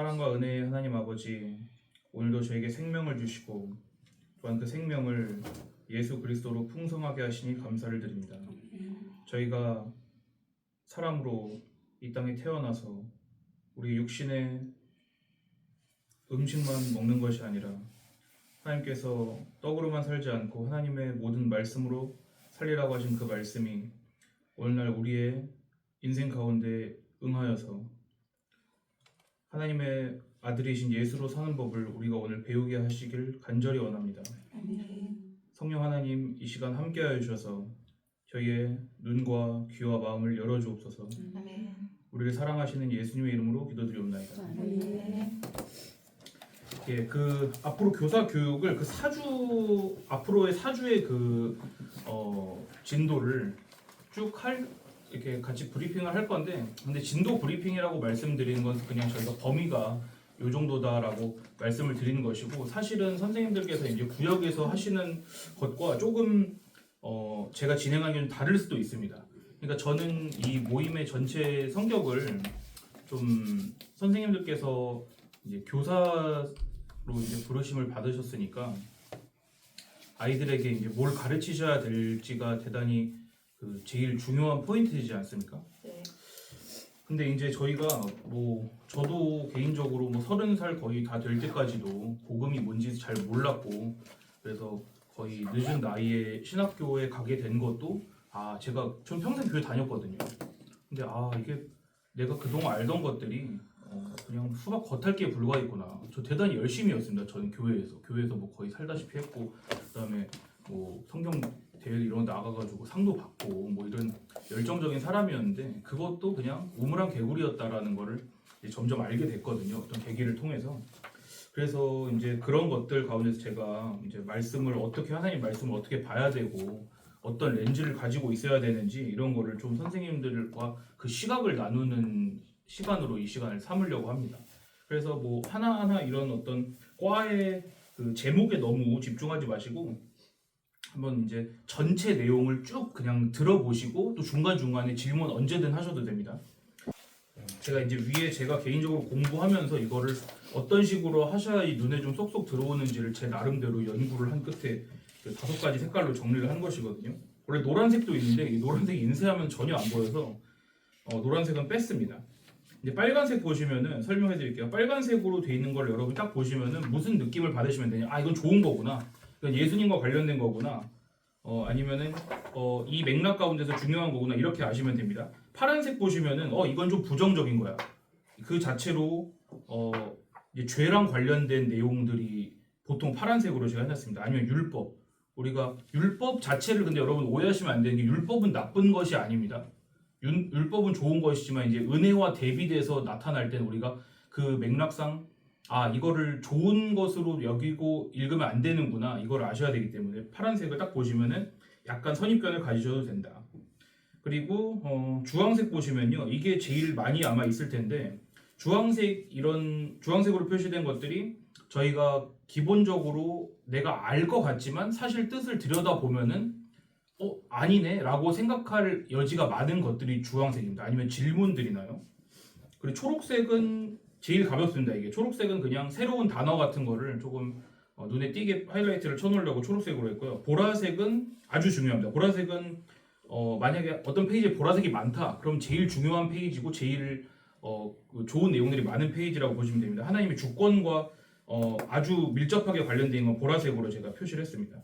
사랑과 은혜의 하나님 아버지, 오늘도 저에게 생명을 주시고 또한 그 생명을 예수 그리스도로 풍성하게 하시니 감사를 드립니다. 저희가 사람으로 이 땅에 태어나서 우리 육신의 음식만 먹는 것이 아니라 하나님께서 떡으로만 살지 않고 하나님의 모든 말씀으로 살리라고 하신 그 말씀이 오늘날 우리의 인생 가운데 응하여서 하나님의 아들이신 예수로 사는 법을 우리가 오늘 배우게 하시길 간절히 원합니다. 성령 하나님, 이 시간 함께하여 주셔서 저희의 눈과 귀와 마음을 열어주옵소서. 우리를 사랑하시는 예수님의 이름으로 기도드리옵나이다. 예, 그 앞으로 교사 교육을 그 사주 앞으로의 사주의 진도를 쭉 이렇게 같이 브리핑을 할 건데, 근데 진도 브리핑이라고 말씀드리는 건 그냥 저희가 범위가 요 정도다라고 말씀을 드리는 것이고, 사실은 선생님들께서 이제 구역에서 하시는 것과 조금 제가 진행하는 게 좀 다를 수도 있습니다. 그러니까 저는 이 모임의 전체 성격을 좀 선생님들께서 이제 교사로 이제 부르심을 받으셨으니까 아이들에게 이제 뭘 가르치셔야 될지가 대단히 그 제일 중요한 포인트이지 않습니까? 네. 근데 이제 저희가 저도 개인적으로 30살 거의 다 될 때까지도 복음이 뭔지 잘 몰랐고, 그래서 거의 늦은 나이에 신학교에 가게 된 것도 전 평생 교회 다녔거든요. 근데 이게 내가 그동안 알던 것들이 그냥 수박 겉핥기에 불과했구나. 저 대단히 열심히 했습니다. 저는 교회에서 거의 살다시피 했고, 그다음에 성경 대회 이런 데 나가가지고 상도 받고 이런 열정적인 사람이었는데, 그것도 그냥 우물안 개구리였다라는 거를 이제 점점 알게 됐거든요. 어떤 계기를 통해서. 그래서 이제 그런 것들 가운데서 제가 이제 하나님 말씀을 어떻게 봐야 되고 어떤 렌즈를 가지고 있어야 되는지, 이런 거를 좀 선생님들과 그 시각을 나누는 시간으로 이 시간을 삼으려고 합니다. 그래서 하나하나 이런 어떤 과의 그 제목에 너무 집중하지 마시고 한번 이제 전체 내용을 쭉 그냥 들어보시고, 또 중간중간에 질문 언제든 하셔도 됩니다. 제가 이제 위에 제가 개인적으로 공부하면서 이거를 어떤 식으로 하셔야 이 눈에 좀 쏙쏙 들어오는지를 제 나름대로 연구를 한 끝에 5가지 색깔로 정리를 한 것이거든요. 원래 노란색도 있는데 이 노란색 인쇄하면 전혀 안 보여서 노란색은 뺐습니다. 이제 빨간색 보시면은 설명해 드릴게요. 빨간색으로 돼 있는 걸 여러분 딱 보시면은 무슨 느낌을 받으시면 되냐? 이건 좋은 거구나. 이건 예수님과 관련된 거구나. 아니면은 이 맥락 가운데서 중요한 거구나, 이렇게 아시면 됩니다. 파란색 보시면은 이건 좀 부정적인 거야. 그 자체로 이제 죄랑 관련된 내용들이 보통 파란색으로 제가 해놨습니다. 아니면 율법. 우리가 율법 자체를, 근데 여러분 오해하시면 안 되는 게, 율법은 나쁜 것이 아닙니다. 율법은 좋은 것이지만 이제 은혜와 대비돼서 나타날 때는 우리가 그 맥락상 이거를 좋은 것으로 여기고 읽으면 안 되는구나, 이걸 아셔야 되기 때문에 파란색을 딱 보시면은 약간 선입견을 가지셔도 된다. 그리고 주황색 보시면요, 이게 제일 많이 아마 있을 텐데, 주황색으로 표시된 것들이 저희가 기본적으로 내가 알 것 같지만 사실 뜻을 들여다보면은 아니네 라고 생각할 여지가 많은 것들이 주황색입니다. 아니면 질문들이나요. 그리고 초록색은 제일 가볍습니다. 이게 초록색은 그냥 새로운 단어 같은 거를 조금 눈에 띄게 하이라이트를 쳐놓으려고 초록색으로 했고요. 보라색은 아주 중요합니다. 보라색은 만약에 어떤 페이지에 보라색이 많다, 그럼 제일 중요한 페이지고 제일 좋은 내용들이 많은 페이지라고 보시면 됩니다. 하나님의 주권과 아주 밀접하게 관련된 건 보라색으로 제가 표시를 했습니다.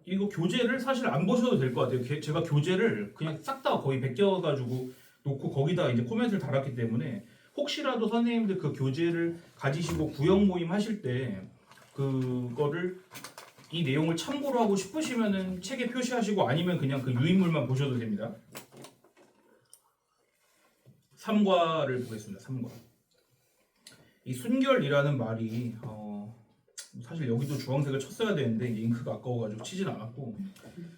이거 교재를 사실 안 보셔도 될 것 같아요. 제가 교재를 그냥 싹 다 거의 베껴가지고 놓고 거기다 이제 코멘트를 달았기 때문에, 혹시라도 선생님들 그 교재를 가지시고 구역 모임 하실 때 그거를 이 내용을 참고로 하고 싶으시면은 책에 표시하시고, 아니면 그냥 그 유인물만 보셔도 됩니다. 3과를 보겠습니다. 3과. 이 순결이라는 말이 사실 여기도 주황색을 쳤어야 되는데 잉크가 아까워가지고 치진 않았고,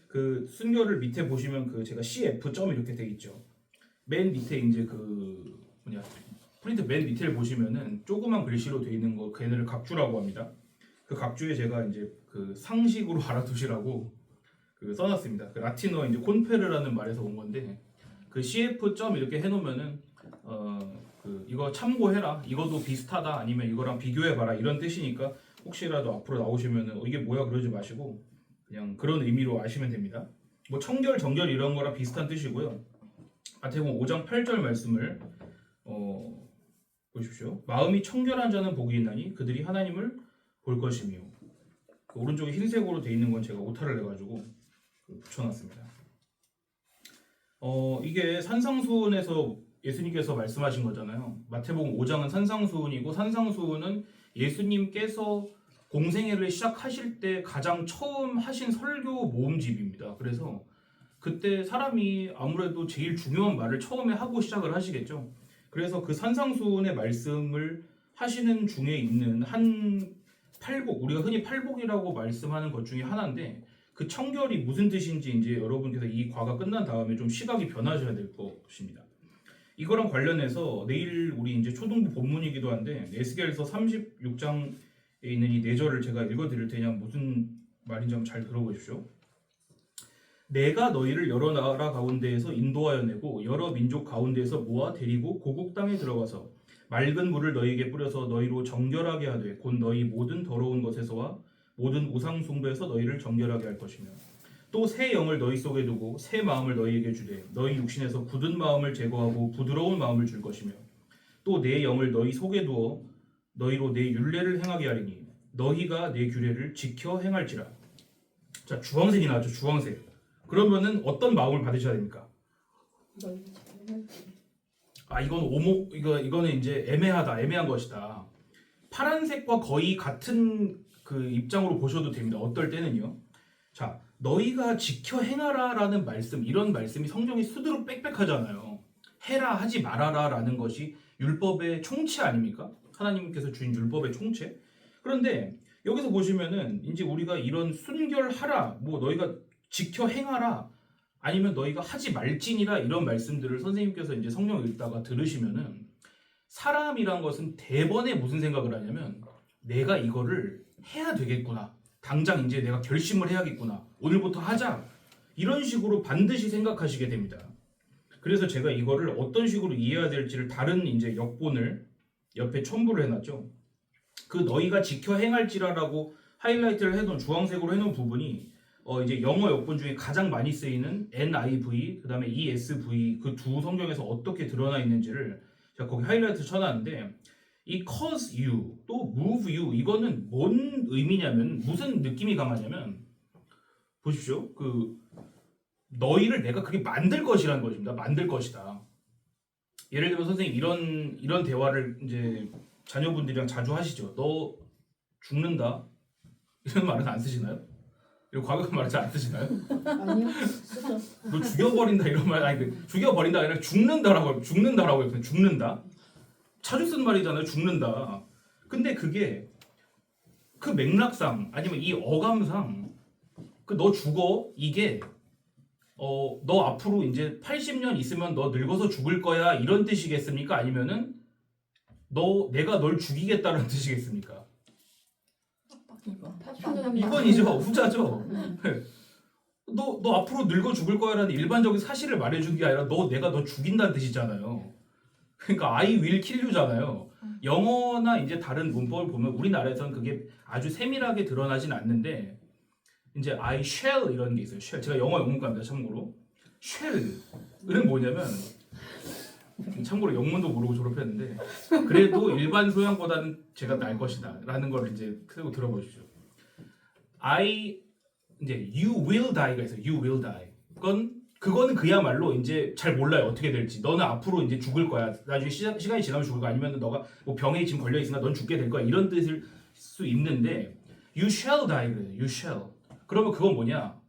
그 순결을 밑에 보시면 제가 CF 점 이렇게 돼 있죠. 맨 밑에 이제 프린트 맨 밑에를 보시면은 조그만 글씨로 돼 있는 거, 걔네를 각주라고 합니다. 그 각주에 제가 이제 그 상식으로 알아두시라고 써놨습니다. 그 라틴어 이제 콘페르라는 말에서 온 건데, 그 CF 점 이렇게 해놓으면은 이거 참고해라. 이거도 비슷하다. 아니면 이거랑 비교해봐라. 이런 뜻이니까 혹시라도 앞으로 나오시면은 이게 뭐야 그러지 마시고 그냥 그런 의미로 아시면 됩니다. 뭐 청결, 정결 이런 거랑 비슷한 뜻이고요. 마태복음 5장 8절 말씀을 보십시오. 마음이 청결한 자는 복이 있나니 그들이 하나님을 볼 것이며. 그 오른쪽에 흰색으로 돼 있는 건 제가 오타를 내가지고 붙여놨습니다. 이게 산상수훈에서 예수님께서 말씀하신 거잖아요. 마태복음 5장은 산상수훈이고 산상수훈은 예수님께서 공생애를 시작하실 때 가장 처음 하신 설교 모음집입니다. 그래서 그때 사람이 아무래도 제일 중요한 말을 처음에 하고 시작을 하시겠죠. 그래서 그 산상수훈의 말씀을 하시는 중에 있는 한 팔복, 우리가 흔히 팔복이라고 말씀하는 것 중에 하나인데 그 청결이 무슨 뜻인지 이제 여러분께서 이 과가 끝난 다음에 좀 시각이 변하셔야 될 것입니다. 이거랑 관련해서 내일 우리 이제 초등부 본문이기도 한데 에스겔서 36장에 있는 이 4절을 제가 읽어드릴 테니 무슨 말인지 한번 잘 들어보십시오. 내가 너희를 여러 나라 가운데에서 인도하여 내고 여러 민족 가운데에서 모아 데리고 고국 땅에 들어가서 맑은 물을 너희에게 뿌려서 너희로 정결하게 하되 곧 너희 모든 더러운 것에서와 모든 우상 숭배에서 너희를 정결하게 할 것이며 또 새 영을 너희 속에 두고 새 마음을 너희에게 주되 너희 육신에서 굳은 마음을 제거하고 부드러운 마음을 줄 것이며 또 내 영을 너희 속에 두어 너희로 내 율례를 행하게 하리니 너희가 내 규례를 지켜 행할지라. 자, 주황색이 나왔죠. 주황색. 그러면은 어떤 마음을 받으셔야 됩니까? 이건 이거는 이제 애매한 것이다. 파란색과 거의 같은 그 입장으로 보셔도 됩니다. 어떨 때는요. 자, 너희가 지켜 행하라라는 말씀, 이런 말씀이 성경이 수두룩 빽빽하잖아요. 해라 하지 말아라라는 것이 율법의 총체 아닙니까? 하나님께서 주신 율법의 총체. 그런데 여기서 보시면은 이제 우리가 이런 순결하라, 뭐 너희가 지켜 행하라, 아니면 너희가 하지 말지니라 이런 말씀들을 선생님께서 이제 성경 읽다가 들으시면은 사람이란 것은 대번에 무슨 생각을 하냐면 내가 이거를 해야 되겠구나. 당장 이제 내가 결심을 해야겠구나. 오늘부터 하자. 이런 식으로 반드시 생각하시게 됩니다. 그래서 제가 이거를 어떤 식으로 이해해야 될지를 다른 이제 역본을 옆에 첨부를 해놨죠. 그 너희가 지켜 행할지라라고 하이라이트를 해놓은 주황색으로 해놓은 부분이 이제 영어 역본 중에 가장 많이 쓰이는 NIV 그다음에 ESV 그 두 성경에서 어떻게 드러나 있는지를 제가 거기 하이라이트 쳐놨는데 이 cause you 또 move you 이거는 뭔 의미냐면 무슨 느낌이 강하냐면 보십시오. 그 너희를 내가 그게 만들 것이라는 것입니다. 만들 것이다. 예를 들면 선생님 이런 대화를 이제 자녀분들이랑 자주 하시죠. 너 죽는다 이런 말은 안 쓰시나요? 이런 과격한 말을 잘 안 쓰시나요? 아니요. 쓰죠. 너 죽여버린다 이런 말 아니 죽여버린다 아니라 죽는다라고 해요. 죽는다. 자주 쓴 말이잖아요. 죽는다. 근데 그게 그 맥락상 아니면 이 어감상 그 너 죽어 이게 너 앞으로 이제 80년 있으면 너 늙어서 죽을 거야 이런 뜻이겠습니까? 아니면은 내가 널 죽이겠다는 뜻이겠습니까? 이건이죠. 후자죠. 너 앞으로 늙어 죽을 거야라는 일반적인 사실을 말해주는 게 아니라 내가 너 죽인다는 뜻이잖아요. 그러니까 I will kill you잖아요. 영어나 이제 다른 문법을 보면 우리나라에서는 그게 아주 세밀하게 드러나진 않는데 이제 I shall 이런 게 있어요. shall. 제가 영어 영문과입니다. 참고로 shall은 뭐냐면 참고로 영문도 모르고 졸업했는데 그래도 일반 소양보다는 제가 나을 것이다 라는 걸 이제 크고 들어보십시오. 이제 you will die가 있어요. you will die. 그거는 그야말로 이제 잘 몰라요. 어떻게 될지. 너는 앞으로 이제 죽을 거야. 나중에 시간이 지나면 죽을 거야. 아니면 너가 뭐 병에 지금 걸려 있으니까 넌 죽게 될 거야. 이런 뜻일 수 있는데 you shall die 그래요. you shall. 그러면 그건 뭐냐?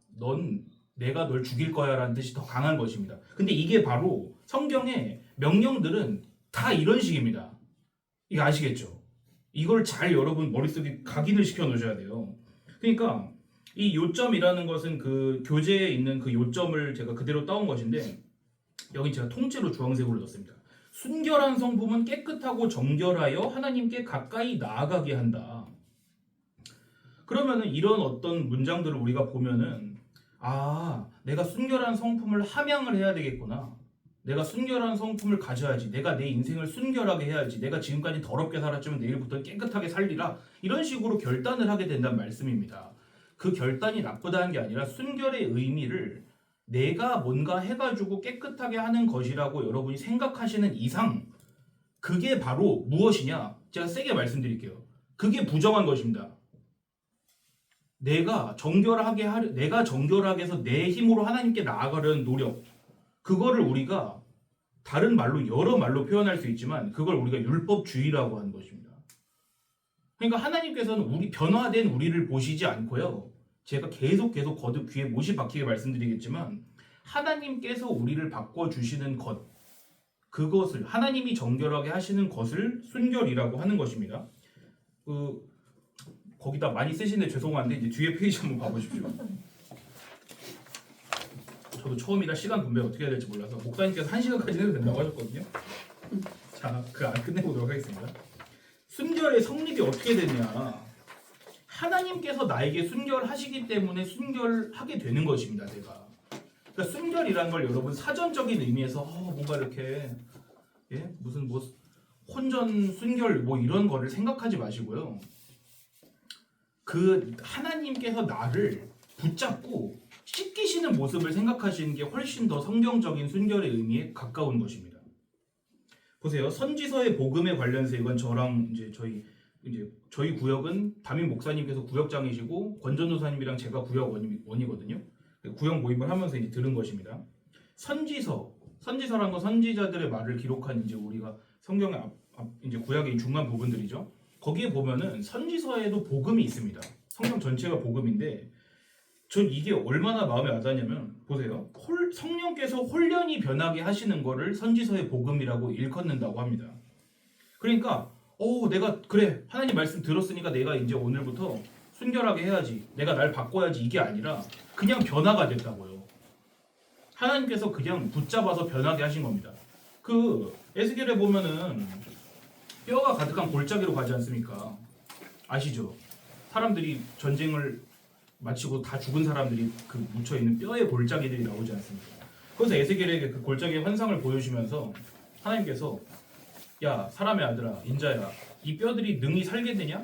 내가 널 죽일 거야라는 뜻이 더 강한 것입니다. 근데 이게 바로 성경의 명령들은 다 이런 식입니다. 이거 아시겠죠? 이걸 잘 여러분 머릿속에 각인을 시켜 놓으셔야 돼요. 그러니까 이 요점이라는 것은 그 교재에 있는 그 요점을 제가 그대로 따온 것인데 여기 제가 통째로 주황색으로 넣었습니다. 순결한 성품은 깨끗하고 정결하여 하나님께 가까이 나아가게 한다. 그러면은 이런 어떤 문장들을 우리가 보면은 내가 순결한 성품을 함양을 해야 되겠구나. 내가 순결한 성품을 가져야지. 내가 내 인생을 순결하게 해야지. 내가 지금까지 더럽게 살았지만 내일부터 깨끗하게 살리라. 이런 식으로 결단을 하게 된다는 말씀입니다. 그 결단이 나쁘다는 게 아니라 순결의 의미를 내가 뭔가 해가지고 깨끗하게 하는 것이라고 여러분이 생각하시는 이상 그게 바로 무엇이냐? 제가 세게 말씀드릴게요. 그게 부정한 것입니다. 내가 정결하게 해서 내 힘으로 하나님께 나아가려는 노력, 그거를 우리가 다른 말로 여러 말로 표현할 수 있지만 그걸 우리가 율법주의라고 하는 것입니다. 그러니까 하나님께서는 변화된 우리를 보시지 않고요. 제가 계속 거듭 귀에 못이 박히게 말씀드리겠지만 하나님께서 우리를 바꿔주시는 것, 그것을 하나님이 정결하게 하시는 것을 순결이라고 하는 것입니다. 거기다 많이 쓰시는데 죄송한데 이제 뒤에 페이지 한번 봐보십시오. 저도 처음이라 시간 분배 어떻게 해야 될지 몰라서 목사님께서 1시간까지 해도 된다고 하셨거든요. 자, 그 안 끝내보도록 하겠습니다. 순결의 성립이 어떻게 되냐? 하나님께서 나에게 순결하시기 때문에 순결하게 되는 것입니다. 내가. 그러니까 순결이라는 걸 여러분 사전적인 의미에서 뭔가 이렇게 무슨 혼전 순결 이런 거를 생각하지 마시고요. 그 하나님께서 나를 붙잡고 씻기시는 모습을 생각하시는 게 훨씬 더 성경적인 순결의 의미에 가까운 것입니다. 보세요. 선지서의 복음에 관련해서 이건 저랑 저희 구역은 담임 목사님께서 구역장이시고 권전도사님이랑 제가 구역원이거든요. 구역 모임을 하면서 이제 들은 것입니다. 선지서란 건 선지자들의 말을 기록한 우리가 성경의 이제 구약의 중간 부분들이죠. 거기에 보면은 선지서에도 복음이 있습니다. 성경 전체가 복음인데 전 이게 얼마나 마음에 와닿냐면 보세요. 성령께서 홀련히 변하게 하시는 거를 선지서의 복음이라고 일컫는다고 합니다. 그러니까 내가 그래 하나님 말씀 들었으니까 내가 이제 오늘부터 순결하게 해야지. 내가 날 바꿔야지 이게 아니라 그냥 변화가 됐다고요. 하나님께서 그냥 붙잡아서 변하게 하신 겁니다. 그 에스겔에 보면은 뼈가 가득한 골짜기로 가지 않습니까? 아시죠? 사람들이 전쟁을 마치고 다 죽은 사람들이 그 묻혀있는 뼈의 골짜기들이 나오지 않습니까? 그래서 에스겔에게 그 골짜기의 환상을 보여주면서 하나님께서 야 사람의 아들아 인자야 이 뼈들이 능히 살게 되냐?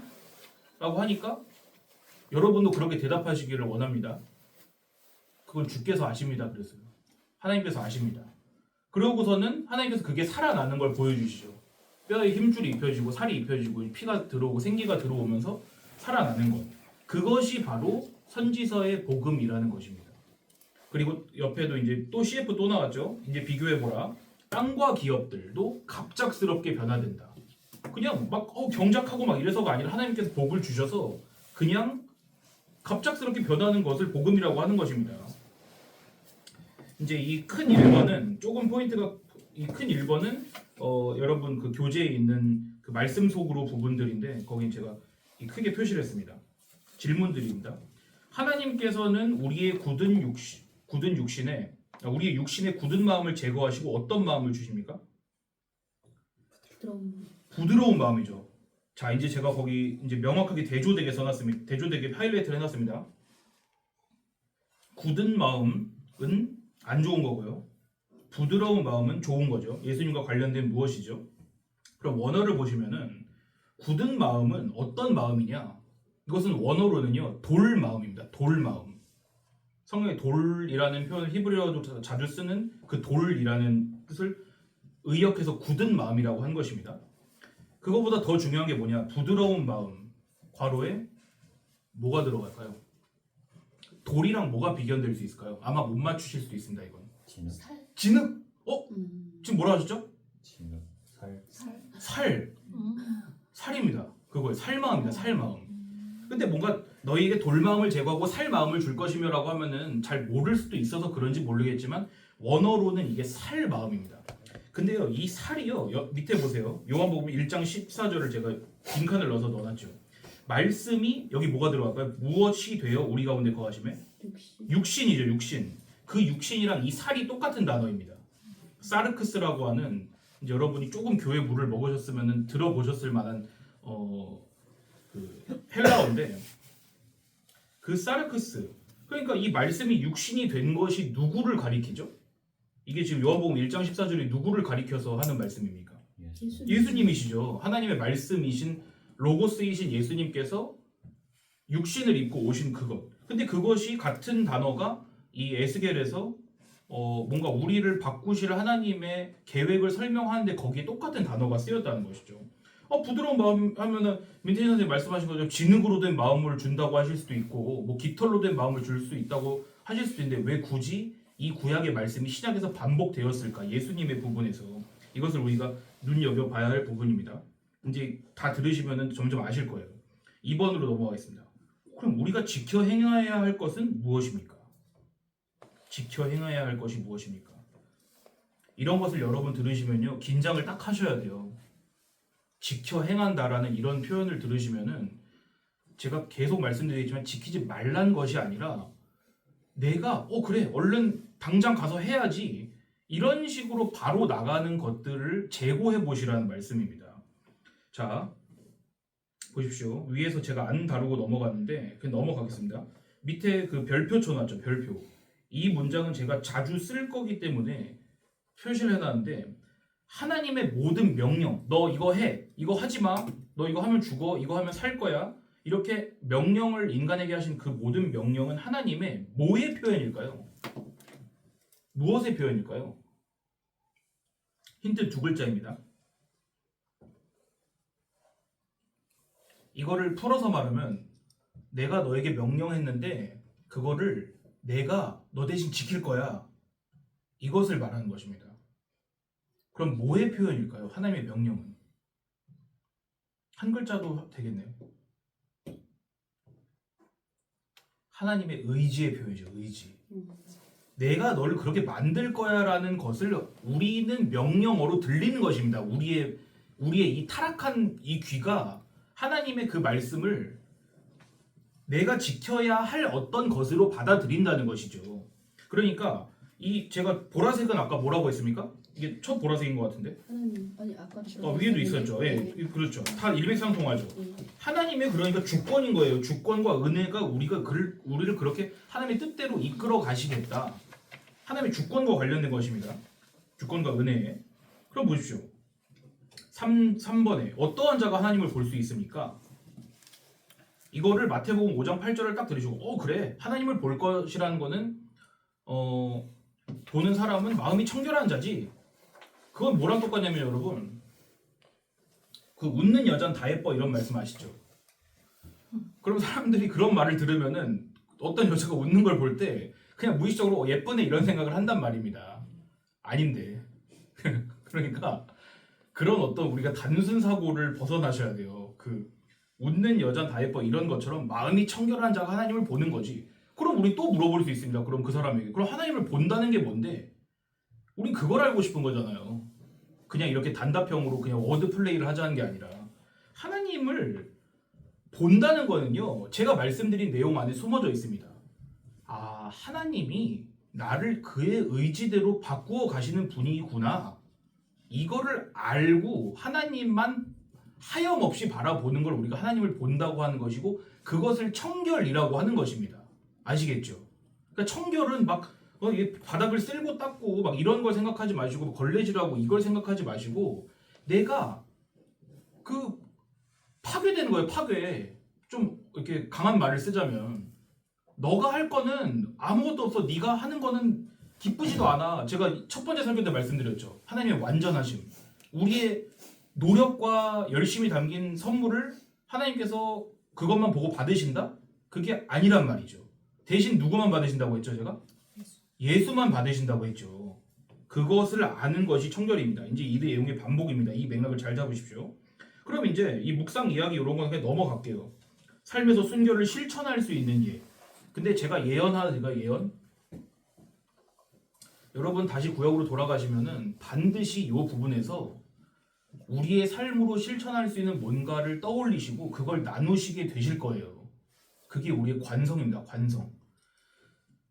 라고 하니까 여러분도 그렇게 대답하시기를 원합니다. 그건 주께서 아십니다. 그랬어요. 하나님께서 아십니다. 그러고서는 하나님께서 그게 살아나는 걸 보여주시죠. 뼈에 힘줄이 입혀지고 살이 입혀지고 피가 들어오고 생기가 들어오면서 살아나는 것. 그것이 바로 선지서의 복음이라는 것입니다. 그리고 옆에도 이제 또 CF 또 나왔죠. 이제 비교해보라. 땅과 기업들도 갑작스럽게 변화된다. 그냥 막 경작하고 막 이래서가 아니라 하나님께서 복을 주셔서 그냥 갑작스럽게 변하는 것을 복음이라고 하는 것입니다. 이제 이 큰 1번은 조금 포인트가 이 큰 1번은 여러분 그 교재에 있는 그 말씀 속으로 부분들인데 거긴 제가 크게 표시를 했습니다. 질문들입니다. 하나님께서는 우리의 굳은 육신에 우리의 육신의 굳은 마음을 제거하시고 어떤 마음을 주십니까? 부드러운 마음이죠. 자, 이제 제가 거기 이제 명확하게 대조되게 써놨습니다. 대조되게 하이라이트를 해놨습니다. 굳은 마음은 안 좋은 거고요. 부드러운 마음은 좋은 거죠. 예수님과 관련된 무엇이죠? 그럼 원어를 보시면은 굳은 마음은 어떤 마음이냐? 이것은 원어로는요 돌 마음입니다. 돌 마음. 성경에 돌이라는 표현을 히브리어로 자주 쓰는 그 돌이라는 뜻을 의역해서 굳은 마음이라고 한 것입니다. 그거보다 더 중요한 게 뭐냐? 부드러운 마음. 괄호에 뭐가 들어갈까요? 돌이랑 뭐가 비견될 수 있을까요? 아마 못 맞추실 수도 있습니다. 이건. 진흙? 지금 뭐라 하셨죠? 진흙. 살. 살입니다. 그거예요. 살마음입니다. 살마음. 근데 뭔가 너희에게 돌마음을 제거하고 살마음을 줄 것이며라고 하면은 잘 모를 수도 있어서 그런지 모르겠지만 원어로는 이게 살마음입니다. 근데요 이 살이요 밑에 보세요. 요한복음 1장 14절을 제가 빈칸을 넣어서 넣어놨죠. 말씀이 여기 뭐가 들어갈까요? 무엇이 되어 우리 가운데 거하심에? 육신이죠. 육신. 그 육신이랑 이 살이 똑같은 단어입니다. 사르크스라고 하는 이제 여러분이 조금 교회 물을 먹으셨으면 들어보셨을 만한 그 헬라어인데 그 사르크스 그러니까 이 말씀이 육신이 된 것이 누구를 가리키죠? 이게 지금 요한복음 1장 14절이 누구를 가리켜서 하는 말씀입니까? 예수님이시죠. 하나님의 말씀이신 로고스이신 예수님께서 육신을 입고 오신 그것. 근데 그것이 같은 단어가 이 에스겔에서 뭔가 우리를 바꾸실 하나님의 계획을 설명하는데 거기에 똑같은 단어가 쓰였다는 것이죠. 부드러운 마음 하면은 민태진 선생님 말씀하신 거죠. 진흙으로 된 마음을 준다고 하실 수도 있고 뭐 깃털로 된 마음을 줄 수 있다고 하실 수도 있는데 왜 굳이 이 구약의 말씀이 신약에서 반복되었을까? 예수님의 부분에서 이것을 우리가 눈여겨봐야 할 부분입니다. 이제 다 들으시면은 점점 아실 거예요. 2번으로 넘어가겠습니다. 그럼 우리가 지켜 행해야 할 것은 무엇입니까? 지켜 행해야 할 것이 무엇입니까? 이런 것을 여러분 들으시면요 긴장을 딱 하셔야 돼요. 지켜 행한다라는 이런 표현을 들으시면은 제가 계속 말씀드리지만 지키지 말란 것이 아니라 내가 그래 얼른 당장 가서 해야지 이런 식으로 바로 나가는 것들을 재고해 보시라는 말씀입니다. 자 보십시오. 위에서 제가 안 다루고 넘어갔는데 그냥 넘어가겠습니다. 밑에 그 별표 쳐놨죠. 별표. 이 문장은 제가 자주 쓸 거기 때문에 표시를 해놨는데 하나님의 모든 명령, 너 이거 해, 이거 하지 마, 너 이거 하면 죽어, 이거 하면 살 거야, 이렇게 명령을 인간에게 하신 그 모든 명령은 하나님의 뭐의 표현일까요? 무엇의 표현일까요? 힌트 두 글자입니다. 이거를 풀어서 말하면 내가 너에게 명령했는데 그거를 내가 너 대신 지킬 거야. 이것을 말하는 것입니다. 그럼 뭐의 표현일까요? 하나님의 명령은. 한 글자도 되겠네요. 하나님의 의지의 표현이죠. 의지. 내가 너를 그렇게 만들 거야 라는 것을 우리는 명령어로 들리는 것입니다. 우리의 이 타락한 이 귀가 하나님의 그 말씀을 내가 지켜야 할 어떤 것으로 받아들인다는 것이죠. 그러니까 이 제가 보라색은 아까 뭐라고 했습니까? 이게 첫 보라색인 것 같은데. 하나님 아니 아까 위에도 있었죠. 예, 그렇죠. 다 일맥상통하죠. 하나님의 그러니까 주권인 거예요. 주권과 은혜가 우리를 그렇게 하나님의 뜻대로 이끌어 가시겠다. 하나님의 주권과 관련된 것입니다. 주권과 은혜. 그럼 보십시오. 3번에 어떠한 자가 하나님을 볼 수 있습니까? 이거를 마태복음 5장 8절을 딱 들으시고 그래 하나님을 볼 것이라는 거는 보는 사람은 마음이 청결한 자지. 그건 뭐랑 똑같냐면 여러분 그 웃는 여잔 다 예뻐 이런 말씀 아시죠? 그럼 사람들이 그런 말을 들으면은 어떤 여자가 웃는 걸 볼 때 그냥 무의식적으로 예쁘네 이런 생각을 한단 말입니다. 아닌데 그러니까 그런 어떤 우리가 단순 사고를 벗어나셔야 돼요. 그 웃는 여잔 다 예뻐 이런 것처럼 마음이 청결한 자가 하나님을 보는 거지. 그럼 우리 또 물어볼 수 있습니다. 그럼 그 사람에게 그럼 하나님을 본다는 게 뭔데? 우린 그걸 알고 싶은 거잖아요. 그냥 이렇게 단답형으로 그냥 워드 플레이를 하자는 게 아니라 하나님을 본다는 거는요. 제가 말씀드린 내용 안에 숨어져 있습니다. 하나님이 나를 그의 의지대로 바꾸어 가시는 분이구나. 이거를 알고 하나님만 하염없이 바라보는 걸 우리가 하나님을 본다고 하는 것이고 그것을 청결이라고 하는 것입니다. 아시겠죠? 그러니까 청결은 막 바닥을 쓸고 닦고 막 이런 걸 생각하지 마시고 걸레질하고 이걸 생각하지 마시고 내가 그 파괴되는 거예요. 파괴. 좀 이렇게 강한 말을 쓰자면 너가 할 거는 아무것도 없어. 네가 하는 거는 기쁘지도 않아. 제가 첫 번째 설교 때 말씀드렸죠. 하나님의 완전하심. 우리의 노력과 열심이 담긴 선물을 하나님께서 그것만 보고 받으신다? 그게 아니란 말이죠. 대신 누구만 받으신다고 했죠, 제가? 예수만 받으신다고 했죠. 그것을 아는 것이 청결입니다. 이제 이 내용의 반복입니다. 이 맥락을 잘 잡으십시오. 그럼 이제 이 묵상 이야기 이런 거 그냥 넘어갈게요. 삶에서 순결을 실천할 수 있는 예. 근데 제가 예언. 여러분 다시 구역으로 돌아가시면은 반드시 이 부분에서 우리의 삶으로 실천할 수 있는 뭔가를 떠올리시고 그걸 나누시게 되실 거예요. 그게 우리의 관성입니다. 관성.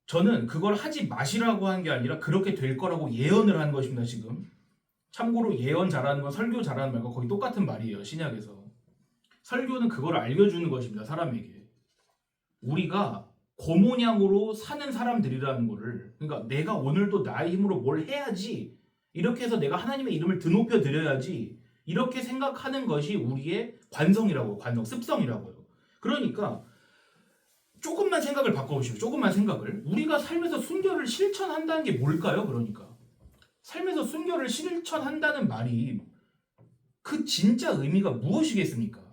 저는 그걸 하지 마시라고 한 게 아니라 그렇게 될 거라고 예언을 한 것입니다. 지금. 참고로 예언 잘하는 건 설교 잘하는 말과 거의 똑같은 말이에요. 신약에서. 설교는 그걸 알려주는 것입니다. 사람에게. 우리가 고모냥으로 사는 사람들이라는 거를, 그러니까 내가 오늘도 나의 힘으로 뭘 해야지, 이렇게 해서 내가 하나님의 이름을 드높여 드려야지, 이렇게 생각하는 것이 우리의 관성이라고요. 관성, 습성이라고요. 그러니까 조금만 생각을 바꿔보시오. 조금만 생각을. 우리가 삶에서 순결을 실천한다는 게 뭘까요? 그러니까 삶에서 순결을 실천한다는 말이 그 진짜 의미가 무엇이겠습니까?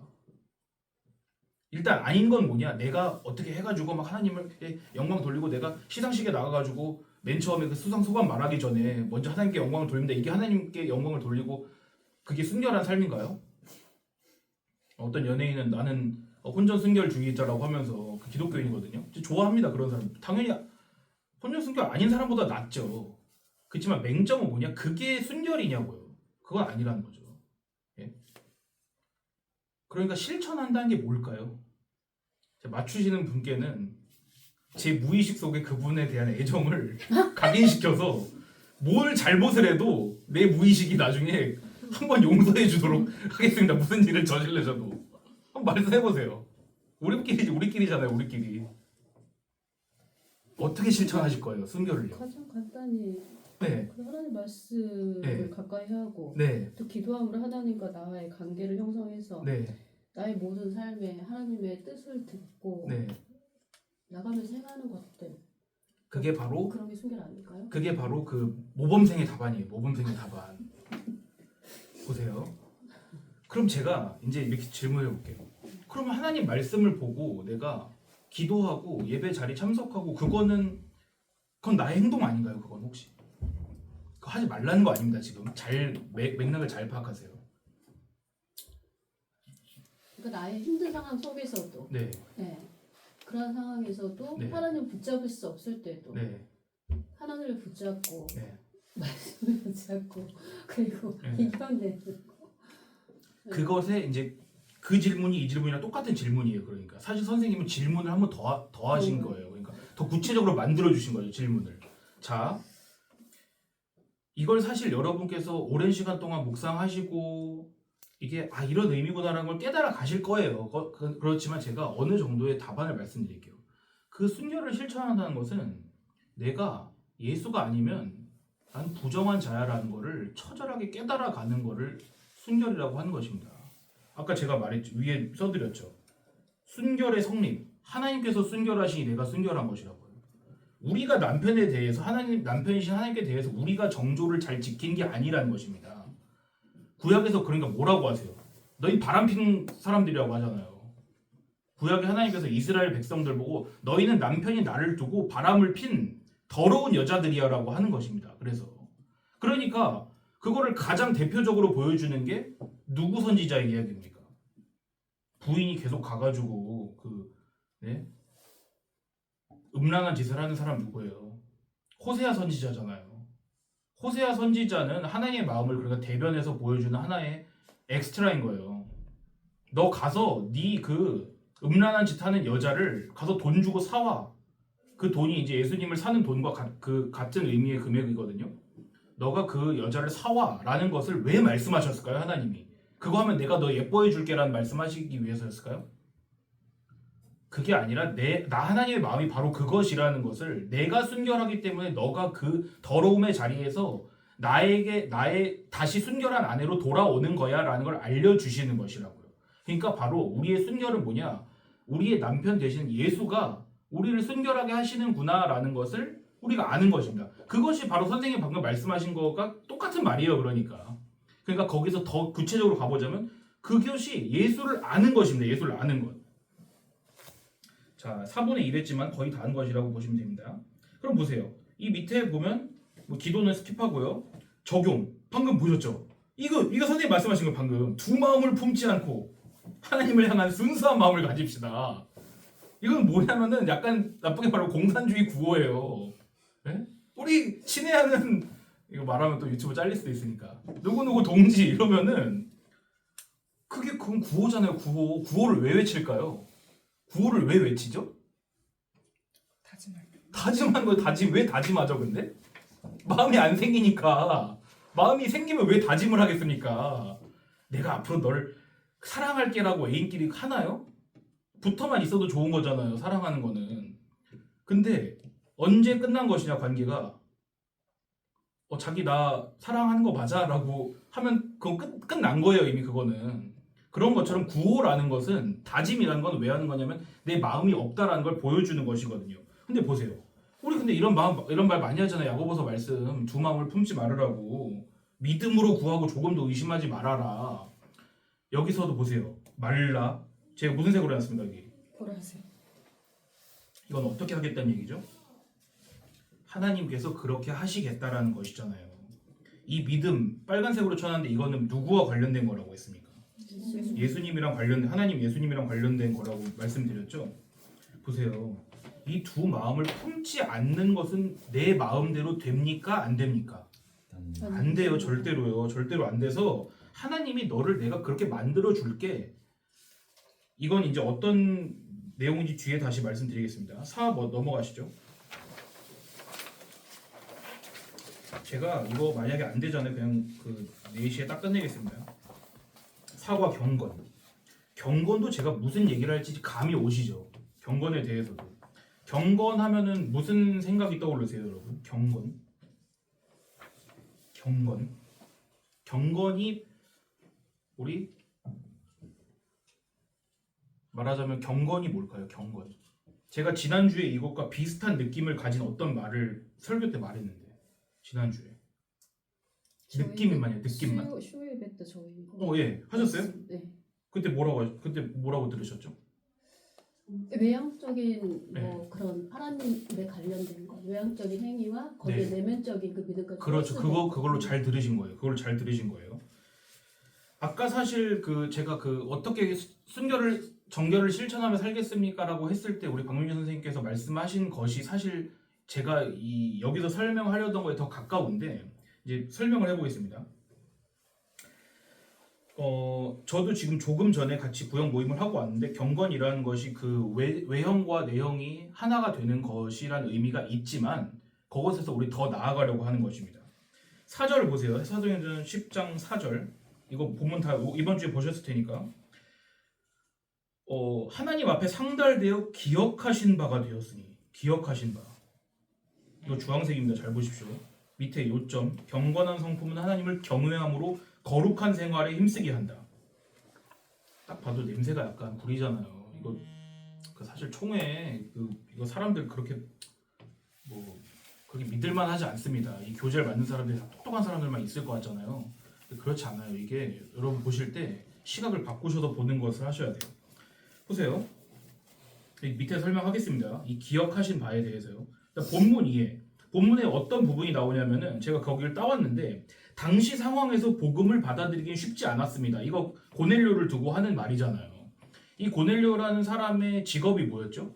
일단 아닌 건 뭐냐? 내가 어떻게 해가지고 막 하나님을 영광 돌리고, 내가 시상식에 나가가지고 맨 처음에 그 수상 소감 말하기 전에 먼저 하나님께 영광을 돌립니다. 이게 하나님께 영광을 돌리고 그게 순결한 삶인가요? 어떤 연예인은 나는 혼전 순결주의자라고 하면서 그 기독교인이거든요. 좋아합니다, 그런 사람. 당연히 혼전 순결 아닌 사람보다 낫죠. 그렇지만 맹점은 뭐냐? 그게 순결이냐고요. 그건 아니라는 거죠. 예? 그러니까 실천한다는 게 뭘까요? 맞추시는 분께는 제 무의식 속에 그분에 대한 애정을 각인시켜서 뭘 잘못을 해도 내 무의식이 나중에 한번 용서해 주도록 하겠습니다. 무슨 일을 저질러셔도. 한번 말씀해보세요. 우리끼리잖아요, 우리끼리. 어떻게 실천하실 거예요, 순결을요? 가장 간단히 네. 그 하나님 말씀을 네. 가까이 하고 네. 또 기도함으로 하나님과 나와의 관계를 형성해서 네. 나의 모든 삶에 하나님의 뜻을 듣고 네. 나가면서 행하는 것들, 그게 바로 그런 게 순결 아닐까요? 그 모범생의 답안이에요. 모범생의 답안. 보세요. 그럼 제가 이제 이렇게 질문해 볼게요. 그러면 하나님 말씀을 보고 내가 기도하고 예배 자리 참석하고 그건 나의 행동 아닌가요? 그건 혹시? 그거 하지 말라는 거 아닙니다. 지금 맥락을 잘 파악하세요. 그러니까 나의 힘든 상황 속에서도 네. 네. 그런 상황에서도 네. 하나님 붙잡을 수 없을 때도 네. 하나님을 붙잡고 네. 말씀을 붙잡고 그리고 네. 이겨내는 거. 그것에 이제 그 질문이 이 질문이랑 똑같은 질문이에요. 그러니까 사실 선생님은 질문을 한 번 더 하신 거예요. 그러니까 더 구체적으로 만들어 주신 거예요, 질문을. 자, 이걸 사실 여러분께서 오랜 시간 동안 묵상하시고 이게 이런 의미구나라는 걸 깨달아 가실 거예요. 그렇지만 제가 어느 정도의 답안을 말씀드릴게요. 그 순결을 실천한다는 것은 내가 예수가 아니면 난 부정한 자야라는 거를 처절하게 깨달아 가는 거를 순결이라고 하는 것입니다. 아까 제가 말했죠. 위에 써드렸죠. 순결의 성립. 하나님께서 순결하시니 내가 순결한 것이라고요. 우리가 남편에 대해서 남편이신 하나님께 대해서 우리가 정조를 잘 지킨 게 아니라는 것입니다. 구약에서 그러니까 뭐라고 하세요? 너희 바람 피는 사람들이라고 하잖아요. 구약에 하나님께서 이스라엘 백성들 보고 너희는 남편이 나를 두고 바람을 핀 더러운 여자들이야라고 하는 것입니다. 그러니까 그거를 가장 대표적으로 보여주는 게 누구 선지자의 이야기입니까? 부인이 계속 가가지고 음란한 짓을 하는 사람 누구예요? 호세아 선지자잖아요. 호세아 선지자는 하나님의 마음을 그러니까 대변해서 보여주는 하나의 엑스트라인 거예요. 너 가서 네 그 음란한 짓 하는 여자를 가서 돈 주고 사와. 그 돈이 이제 예수님을 사는 돈과 같은 의미의 금액이거든요. 너가 그 여자를 사와라는 것을 왜 말씀하셨을까요, 하나님이? 그거 하면 내가 너 예뻐해 줄게라는 말씀하시기 위해서였을까요? 그게 아니라 나 하나님의 마음이 바로 그것이라는 것을 내가 순결하기 때문에 너가 그 더러움의 자리에서 나의 다시 순결한 아내로 돌아오는 거야라는 걸 알려주시는 것이라고요. 그러니까 바로 우리의 순결은 뭐냐? 우리의 남편 대신 예수가 우리를 순결하게 하시는구나라는 것을 우리가 아는 것입니다. 그것이 바로 선생님이 방금 말씀하신 거가 똑같은 말이에요. 그러니까 거기서 더 구체적으로 가보자면 그것이 예수를 아는 것입니다. 예수를 아는 것. 자, 4분의 1 했지만 거의 다 한 것이라고 보시면 됩니다. 그럼 보세요. 이 밑에 보면 기도는 스킵하고요. 적용. 방금 보셨죠? 이거 선생님 말씀하신 거 방금. 두 마음을 품지 않고 하나님을 향한 순수한 마음을 가집시다. 이건 뭐냐면은 약간 나쁘게 말하면 공산주의 구호예요. 네? 우리 친애하는 이거 말하면 또 유튜브 잘릴 수도 있으니까 누구누구 동지 이러면은 그건 구호잖아요. 구호를 왜 외칠까요? 구호를 왜 외치죠? 다짐한 거 왜 다짐하죠? 근데 마음이 안 생기니까. 마음이 생기면 왜 다짐을 하겠습니까? 내가 앞으로 널 사랑할게라고 애인끼리 하나요? 붙어만 있어도 좋은 거잖아요. 사랑하는 거는. 근데 언제 끝난 것이냐 관계가 자기 나 사랑하는 거 맞아라고 하면 그거 끝난 거예요 이미 그거는. 그런 것처럼 구호라는 것은 다짐이라는 건 왜 하는 거냐면 내 마음이 없다라는 걸 보여주는 것이거든요. 근데 보세요. 우리 근데 이런 말 많이 하잖아요. 야고보서 말씀 두 마음을 품지 말으라고. 믿음으로 구하고 조금도 의심하지 말아라. 여기서도 보세요. 말라. 제가 무슨 색으로 해놨습니다 여기. 보라색. 이건 어떻게 하겠다는 얘기죠? 하나님께서 그렇게 하시겠다라는 것이잖아요. 이 믿음 빨간색으로 쳐놨는데 이거는 누구와 관련된 거라고 했습니까? 예수님이랑 관련된 하나님 예수님이랑 관련된 거라고 말씀드렸죠. 보세요. 이 두 마음을 품지 않는 것은 내 마음대로 됩니까? 안 됩니까? 안 돼요. 절대로요. 절대로 안 돼서 하나님이 너를 내가 그렇게 만들어 줄게. 이건 이제 어떤 내용인지 뒤에 다시 말씀드리겠습니다. 4 넘어가시죠. 제가 이거 만약에 안 되잖아요. 그냥 그 4시에 딱 끝내겠습니다. 4과 경건. 경건도 제가 무슨 얘기를 할지 감이 오시죠. 경건에 대해서도. 경건하면은 무슨 생각이 떠오르세요, 여러분? 경건. 경건이 우리 말하자면 경건이 뭘까요? 경건. 제가 지난주에 이것과 비슷한 느낌을 가진 어떤 말을 설교 때 말했는데 지난주에 느낌만요. 느낌만. 쇼일배 때 저희 이거 예. 하셨어요? 네. 그때 뭐라고 들으셨죠? 외향적인 네. 뭐 그런 하나님에 관련된 거, 외향적인 행위와 거기에 네. 내면적인 그 믿음까지. 그렇죠. 그걸로 잘 들으신 거예요. 그걸 잘 들으신 거예요. 아까 사실 제가 어떻게 정결을 실천하며 살겠습니까라고 했을 때 우리 박민규 선생님께서 말씀하신 것이 사실 제가 여기서 설명하려던 거에 더 가까운데 이제 설명을 해보겠습니다. 저도 지금 조금 전에 같이 구역 모임을 하고 왔는데 경건이라는 것이 그 외형과 내형이 하나가 되는 것이라는 의미가 있지만 그것에서 우리 더 나아가려고 하는 것입니다. 4절 보세요. 사도행전 10장 4절. 이거 본문 다 이번 주에 보셨을 테니까 하나님 앞에 상달되어 기억하신 바가 되었으니 기억하신 바. 이거 주황색입니다. 잘 보십시오. 밑에 요점 경건한 성품은 하나님을 경외함으로 거룩한 생활에 힘쓰게 한다. 딱 봐도 냄새가 약간 구리잖아요. 이거 사실 총회 이거 사람들 그렇게 그렇게 믿을만하지 않습니다. 이 교제를 맡는 사람들이 다 똑똑한 사람들만 있을 것 같잖아요. 그렇지 않아요. 이게 여러분 보실 때 시각을 바꾸셔서 보는 것을 하셔야 돼요. 보세요. 밑에 설명하겠습니다. 이 기억하신 바에 대해서요. 본문 이해. 본문에 어떤 부분이 나오냐면은 제가 거기를 따왔는데 당시 상황에서 복음을 받아들이긴 쉽지 않았습니다. 이거 고넬료를 두고 하는 말이잖아요. 이 고넬료라는 사람의 직업이 뭐였죠?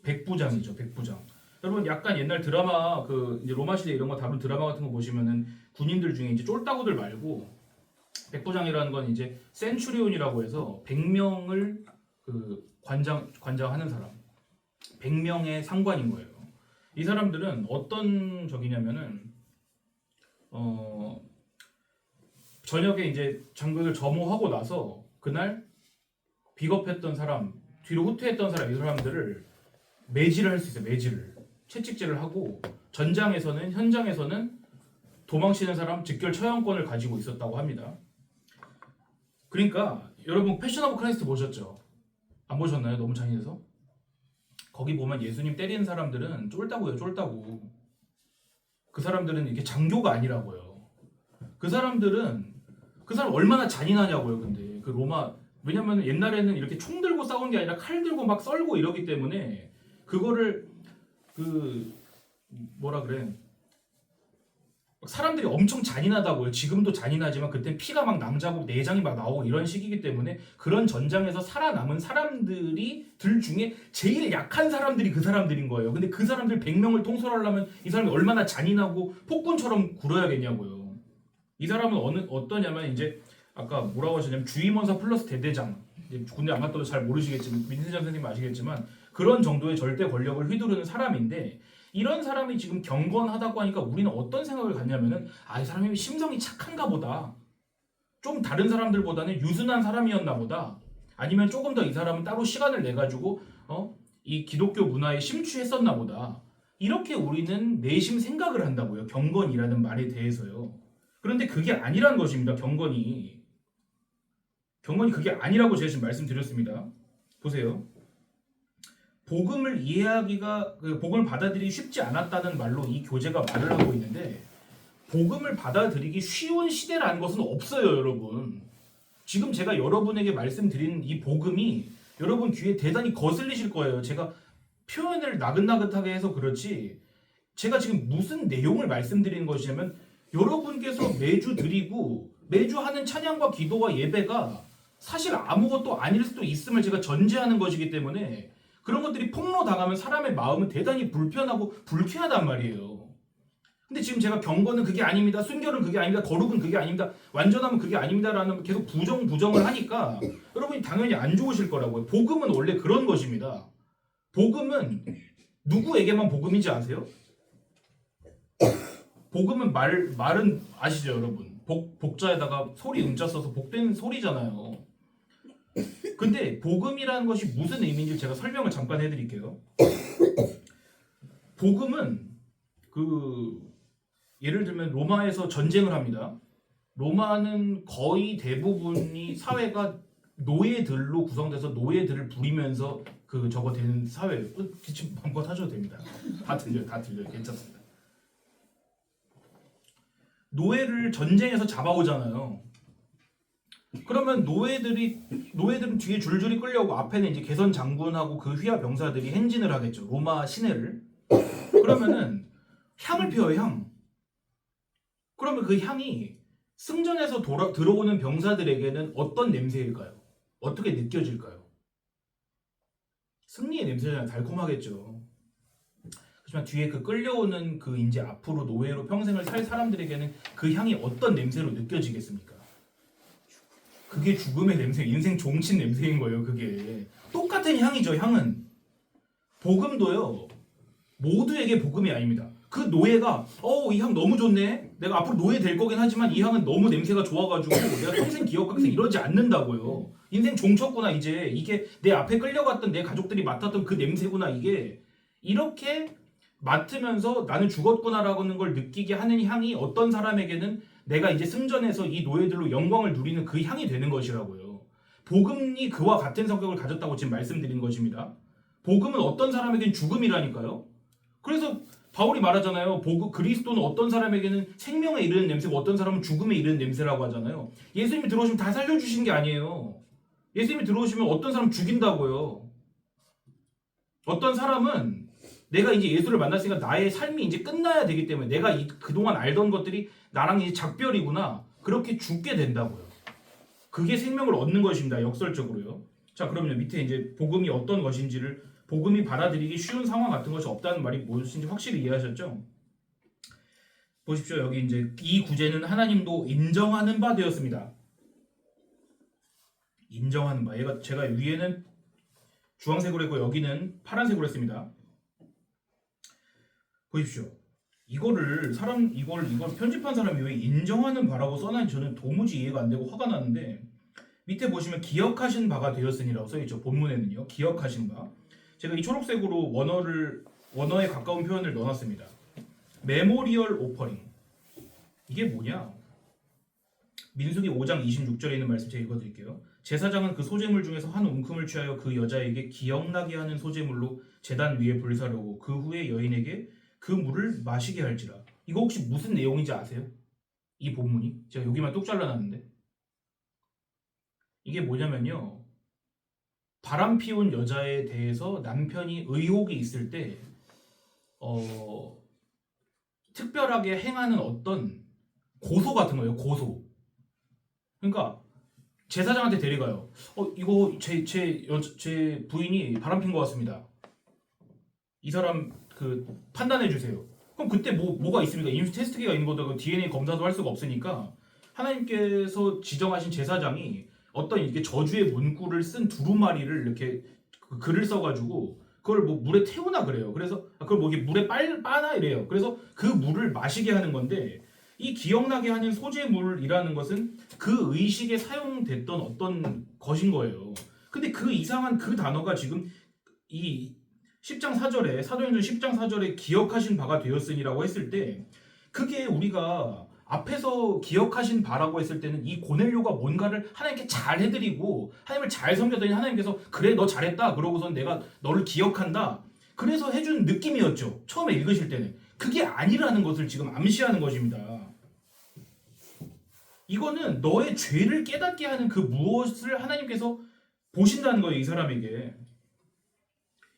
백부장이죠. 백부장. 여러분 약간 옛날 드라마 이제 로마 시대 이런 거 다룬 드라마 같은 거 보시면은 군인들 중에 이제 쫄따구들 말고 백부장이라는 건 이제 센츄리온이라고 해서 100명을 관장하는 사람. 100명의 상관인 거예요. 이 사람들은 어떤 적이냐면은 저녁에 이제 장벽을 점호하고 나서 그날 비겁했던 사람, 뒤로 후퇴했던 사람 이 사람들을 매질을 할 수 있어요. 매질을 채찍질을 하고 현장에서는 도망치는 사람 즉결 처형권을 가지고 있었다고 합니다. 그러니까 여러분 패션 오브 크라이스트 보셨죠? 안 보셨나요? 너무 잔인해서? 거기 보면 예수님 때리는 사람들은 쫄다고요. 쫄다고. 그 사람들은 이게 장교가 아니라고요. 그 사람 얼마나 잔인하냐고요. 근데 그 로마 왜냐면 옛날에는 이렇게 총 들고 싸우는 게 아니라 칼 들고 막 썰고 이러기 때문에 그거를 뭐라 그래 사람들이 엄청 잔인하다고요. 지금도 잔인하지만 그때 피가 막 낭자고 내장이 막 나오고 이런 시기이기 때문에 그런 전장에서 살아남은 사람들 중에 제일 약한 사람들이 그 사람들인 거예요. 근데 그 사람들 100명을 통솔하려면 이 사람이 얼마나 잔인하고 폭군처럼 굴어야겠냐고요. 이 사람은 어떠냐면 이제 아까 뭐라고 하셨냐면 주임원사 플러스 대대장. 군대 안 갔다도 잘 모르시겠지만 민세장 선생님 아시겠지만 그런 정도의 절대 권력을 휘두르는 사람인데 이런 사람이 지금 경건하다고 하니까 우리는 어떤 생각을 갖냐면은 이 사람이 심성이 착한가 보다. 좀 다른 사람들보다는 유순한 사람이었나 보다. 아니면 조금 더 이 사람은 따로 시간을 내 가지고 이 기독교 문화에 심취했었나 보다. 이렇게 우리는 내심 생각을 한다고요. 경건이라는 말에 대해서요. 그런데 그게 아니라는 것입니다. 경건이 그게 아니라고 제가 지금 말씀드렸습니다. 보세요. 복음을 이해하기가 복음을 받아들이기 쉽지 않았다는 말로 이 교재가 말을 하고 있는데 복음을 받아들이기 쉬운 시대라는 것은 없어요, 여러분. 지금 제가 여러분에게 말씀드리는 이 복음이 여러분 귀에 대단히 거슬리실 거예요. 제가 표현을 나긋나긋하게 해서 그렇지 제가 지금 무슨 내용을 말씀드리는 것이냐면 여러분께서 매주 드리고 매주 하는 찬양과 기도와 예배가 사실 아무것도 아닐 수도 있음을 제가 전제하는 것이기 때문에 그런 것들이 폭로당하면 사람의 마음은 대단히 불편하고 불쾌하단 말이에요. 근데 지금 제가 경건은 그게 아닙니다. 순결은 그게 아닙니다. 거룩은 그게 아닙니다. 완전함은 그게 아닙니다라는 계속 부정을 하니까 여러분이 당연히 안 좋으실 거라고요. 복음은 원래 그런 것입니다. 복음은 누구에게만 복음인지 아세요? 복음은 말은 아시죠, 여러분? 복자에다가 소리 음자 써서 복된 소리잖아요. 근데 복음이라는 것이 무슨 의미인지 제가 설명을 잠깐 해드릴게요. 복음은 예를 들면 로마에서 전쟁을 합니다. 로마는 거의 대부분이 사회가 노예들로 구성돼서 노예들을 부리면서 저거 되는 사회예요. 기침 마음껏 하셔도 됩니다. 다 들려요. 괜찮습니다. 노예를 전쟁에서 잡아오잖아요. 그러면 노예들은 뒤에 줄줄이 끌려오고 앞에는 이제 개선 장군하고 그 휘하 병사들이 행진을 하겠죠. 로마 시내를. 그러면은 향을 피워요, 향. 그러면 그 향이 승전에서 들어오는 병사들에게는 어떤 냄새일까요? 어떻게 느껴질까요? 승리의 냄새잖아요. 달콤하겠죠. 하지만 뒤에 끌려오는 이제 앞으로 노예로 평생을 살 사람들에게는 그 향이 어떤 냄새로 느껴지겠습니까? 그게 죽음의 냄새, 인생 종친 냄새인 거예요. 그게 똑같은 향이죠. 향은 복음도요. 모두에게 복음이 아닙니다. 그 노예가 이 향 너무 좋네. 내가 앞으로 노예 될 거긴 하지만 이 향은 너무 냄새가 좋아가지고 내가 평생 기억하면서 이러지 않는다고요. 인생 종쳤구나. 이제 이게 내 앞에 끌려갔던 내 가족들이 맡았던 그 냄새구나. 이게 이렇게 맡으면서 나는 죽었구나라는 걸 느끼게 하는 향이 어떤 사람에게는 내가 이제 승전에서 이 노예들로 영광을 누리는 그 향이 되는 것이라고요. 복음이 그와 같은 성격을 가졌다고 지금 말씀드린 것입니다. 복음은 어떤 사람에게는 죽음이라니까요. 그래서 바울이 말하잖아요. 그리스도는 어떤 사람에게는 생명에 이르는 냄새고 어떤 사람은 죽음에 이르는 냄새라고 하잖아요. 예수님이 들어오시면 다 살려주신 게 아니에요. 예수님이 들어오시면 어떤 사람 죽인다고요. 어떤 사람은 내가 이제 예수를 만났으니까 나의 삶이 이제 끝나야 되기 때문에 내가 그동안 알던 것들이 나랑 이제 작별이구나. 그렇게 죽게 된다고요. 그게 생명을 얻는 것입니다. 역설적으로요. 자, 그러면 밑에 이제 복음이 어떤 것인지를 복음이 받아들이기 쉬운 상황 같은 것이 없다는 말이 무엇인지 확실히 이해하셨죠? 보십시오. 여기 이제 이 구제는 하나님도 인정하는 바 되었습니다. 인정하는 바. 제가 위에는 주황색으로 했고 여기는 파란색으로 했습니다. 보십시오. 이걸 편집한 사람이 왜 인정하는 바라고 써놨는지 저는 도무지 이해가 안 되고 화가 나는데 밑에 보시면 기억하신 바가 되었으니라고 써있죠. 본문에는요. 기억하신 바. 제가 이 초록색으로 원어에 가까운 표현을 넣어놨습니다. 메모리얼 오퍼링. 이게 뭐냐? 민수기 5장 26절에 있는 말씀 제가 읽어드릴게요. 제사장은 그 소제물 중에서 한 움큼을 취하여 그 여자에게 기억나게 하는 소제물로 제단 위에 불사르고 그 후에 여인에게 그 물을 마시게 할지라. 이거 혹시 무슨 내용인지 아세요? 이 본문이? 제가 여기만 뚝 잘라놨는데 이게 뭐냐면요. 바람 피운 여자에 대해서 남편이 의혹이 있을 때 특별하게 행하는 어떤 고소 같은 거예요. 고소. 그러니까 제사장한테 데려가요. 이거 제 부인이 바람 핀 것 같습니다. 이 사람 판단해 주세요. 그럼 그때 뭐가 있습니까? 임시 테스트기가 있는 것도 DNA 검사도 할 수가 없으니까 하나님께서 지정하신 제사장이 어떤 이렇게 저주의 문구를 쓴 두루마리를 이렇게 글을 써가지고 그걸 물에 태우나 그래요. 그래서 그걸 이게 물에 빠나 이래요. 그래서 그 물을 마시게 하는 건데 이 기억나게 하는 소재물이라는 것은 그 의식에 사용됐던 어떤 것인 거예요. 근데 그 이상한 그 단어가 지금 이 10장 4절에 사도행전 10장 4절에 기억하신 바가 되었으니라고 했을 때 그게 우리가 앞에서 기억하신 바라고 했을 때는 이 고넬료가 뭔가를 하나님께 잘 해드리고 하나님을 잘 섬겼더니 하나님께서 그래 너 잘했다 그러고선 내가 너를 기억한다 그래서 해준 느낌이었죠. 처음에 읽으실 때는. 그게 아니라는 것을 지금 암시하는 것입니다. 이거는 너의 죄를 깨닫게 하는 그 무엇을 하나님께서 보신다는 거예요. 이 사람에게.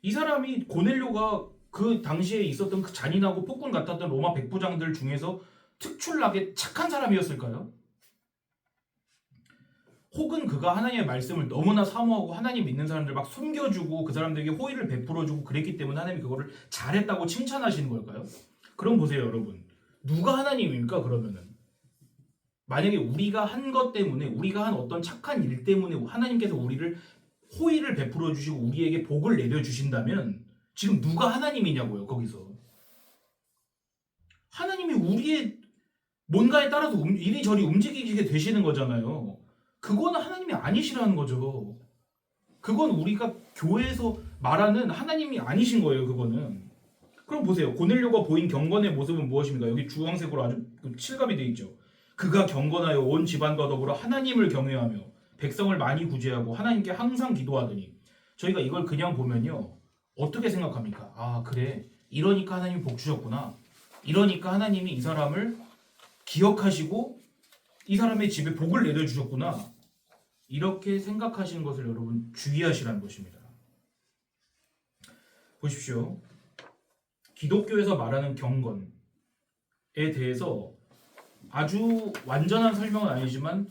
이 사람이 고넬료가 그 당시에 있었던 그 잔인하고 폭군 같았던 로마 백부장들 중에서 특출나게 착한 사람이었을까요? 혹은 그가 하나님의 말씀을 너무나 사모하고 하나님 믿는 사람들 막 숨겨주고 그 사람들에게 호의를 베풀어주고 그랬기 때문에 하나님이 그거를 잘했다고 칭찬하시는 걸까요? 그럼 보세요 여러분. 누가 하나님입니까 그러면은? 만약에 우리가 한 것 때문에 우리가 한 어떤 착한 일 때문에 하나님께서 우리를 호의를 베풀어 주시고 우리에게 복을 내려 주신다면 지금 누가 하나님이냐고요 거기서. 하나님이 우리의 뭔가에 따라서 이리저리 움직이게 되시는 거잖아요. 그거는 하나님이 아니시라는 거죠. 그건 우리가 교회에서 말하는 하나님이 아니신 거예요. 그거는. 그럼 보세요. 고넬료가 보인 경건의 모습은 무엇입니까? 여기 주황색으로 아주 칠갑이 되어 있죠. 그가 경건하여 온 집안과 더불어 하나님을 경외하며 백성을 많이 구제하고 하나님께 항상 기도하더니 저희가 이걸 그냥 보면요. 어떻게 생각합니까? 아 그래. 이러니까 하나님이 복 주셨구나. 이러니까 하나님이 이 사람을 기억하시고 이 사람의 집에 복을 내려주셨구나. 이렇게 생각하시는 것을 여러분 주의하시라는 것입니다. 보십시오. 기독교에서 말하는 경건에 대해서 아주 완전한 설명은 아니지만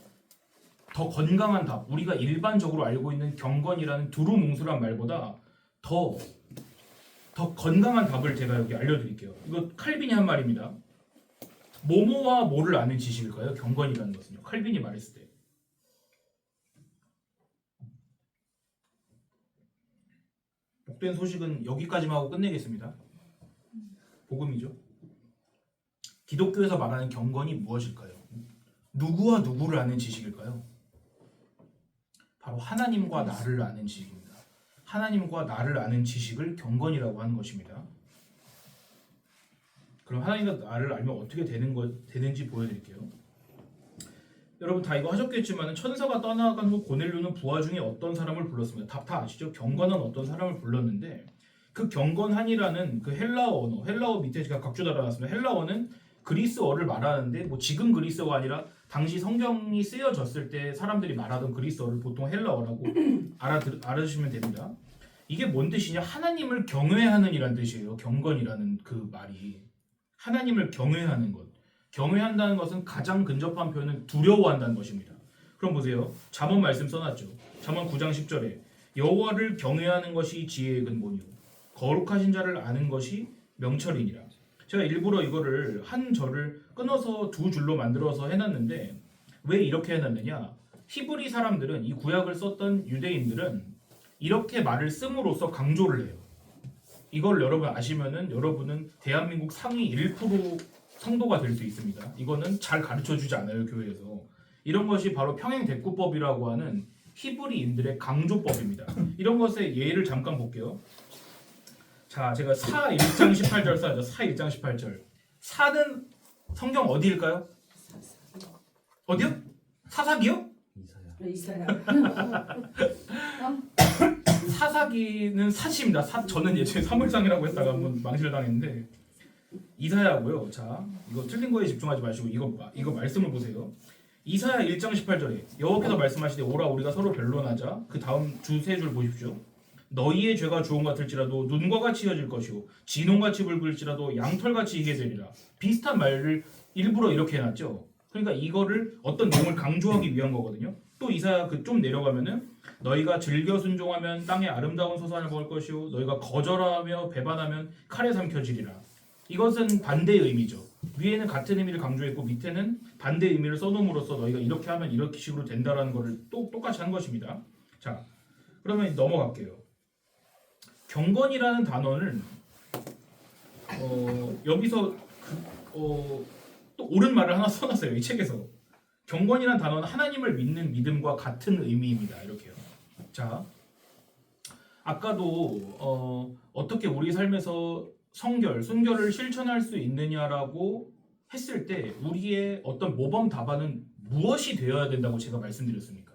더 건강한 답, 우리가 일반적으로 알고 있는 경건이라는 두루뭉술한 말보다 더 건강한 답을 제가 여기 알려드릴게요. 이거 칼빈이 한 말입니다. 뭐뭐와 뭐를 아는 지식일까요? 경건이라는 것은요. 칼빈이 말했을 때. 복된 소식은 여기까지만 하고 끝내겠습니다. 복음이죠. 기독교에서 말하는 경건이 무엇일까요? 누구와 누구를 아는 지식일까요? 바로 하나님과 나를 아는 지식입니다. 하나님과 나를 아는 지식을 경건이라고 하는 것입니다. 그럼 하나님과 나를 알면 어떻게 되는지 보여드릴게요. 여러분 다 이거 하셨겠지만 천사가 떠나간 후 고넬료는 부하 중에 어떤 사람을 불렀습니다. 답 다 아시죠? 경건한 어떤 사람을 불렀는데 그 경건한이라는 그 헬라어 언어, 헬라어 밑에 제가 각주 달아놨습니다. 헬라어는 그리스어를 말하는데 뭐 지금 그리스어가 아니라 당시 성경이 쓰여졌을 때 사람들이 말하던 그리스어를 보통 헬라어라고 알아주시면 됩니다. 이게 뭔 뜻이냐? 하나님을 경외하는 이란 뜻이에요. 경건이라는 그 말이. 하나님을 경외하는 것. 경외한다는 것은 가장 근접한 표현은 두려워한다는 것입니다. 그럼 보세요. 잠언 말씀 써놨죠. 잠언 9장 10절에 여호와를 경외하는 것이 지혜의 근본이요 거룩하신 자를 아는 것이 명철이니라. 제가 일부러 이거를 한 절을 끊어서 두 줄로 만들어서 해놨는데 왜 이렇게 해놨느냐? 히브리 사람들은 이 구약을 썼던 유대인들은 이렇게 말을 씀으로써 강조를 해요. 이걸 여러분 아시면은 여러분은 대한민국 상위 1% 성도가 될 수 있습니다. 이거는 잘 가르쳐주지 않아요 교회에서. 이런 것이 바로 평행대꾸법이라고 하는 히브리인들의 강조법입니다. 이런 것의 예를 잠깐 볼게요. 자, 제가 사 1장 18절 써야죠. 사 1장 18절. 사는 성경 어디일까요? 어디요? 사사기요? 이사야. 사사기는 사시입니다. 저는 예전에 사물상이라고 했다가 한번 망신을 당했는데 이사야고요. 자, 이거 틀린 거에 집중하지 마시고 이거 말씀을 보세요. 이사야 1장 18절에 여호와께서 말씀하시되 오라 우리가 서로 변론하자. 그 다음 두세 줄 보십시오. 너희의 죄가 주홍 같을지라도 눈과 같이 이어질 것이요 진홍같이 붉을지라도 양털같이 희게 되리라. 비슷한 말을 일부러 이렇게 해놨죠. 그러니까 이거를 어떤 내용을 강조하기 위한 거거든요. 또 이사야 좀 내려가면은 너희가 즐겨 순종하면 땅의 아름다운 소산을 먹을 것이요 너희가 거절하며 배반하면 칼에 삼켜지리라. 이것은 반대의 의미죠. 위에는 같은 의미를 강조했고 밑에는 반대의 의미를 써놓음으로써 너희가 이렇게 하면 이렇게 식으로 된다라는 것을 똑같이 한 것입니다. 자, 그러면 넘어갈게요. 경건이라는 단어를 여기서 또 옳은 말을 하나 써놨어요. 이 책에서. 경건이라는 단어는 하나님을 믿는 믿음과 같은 의미입니다. 이렇게요. 자, 아까도 어떻게 우리 삶에서 성결, 순결을 실천할 수 있느냐라고 했을 때 우리의 어떤 모범 답안은 무엇이 되어야 된다고 제가 말씀드렸습니까?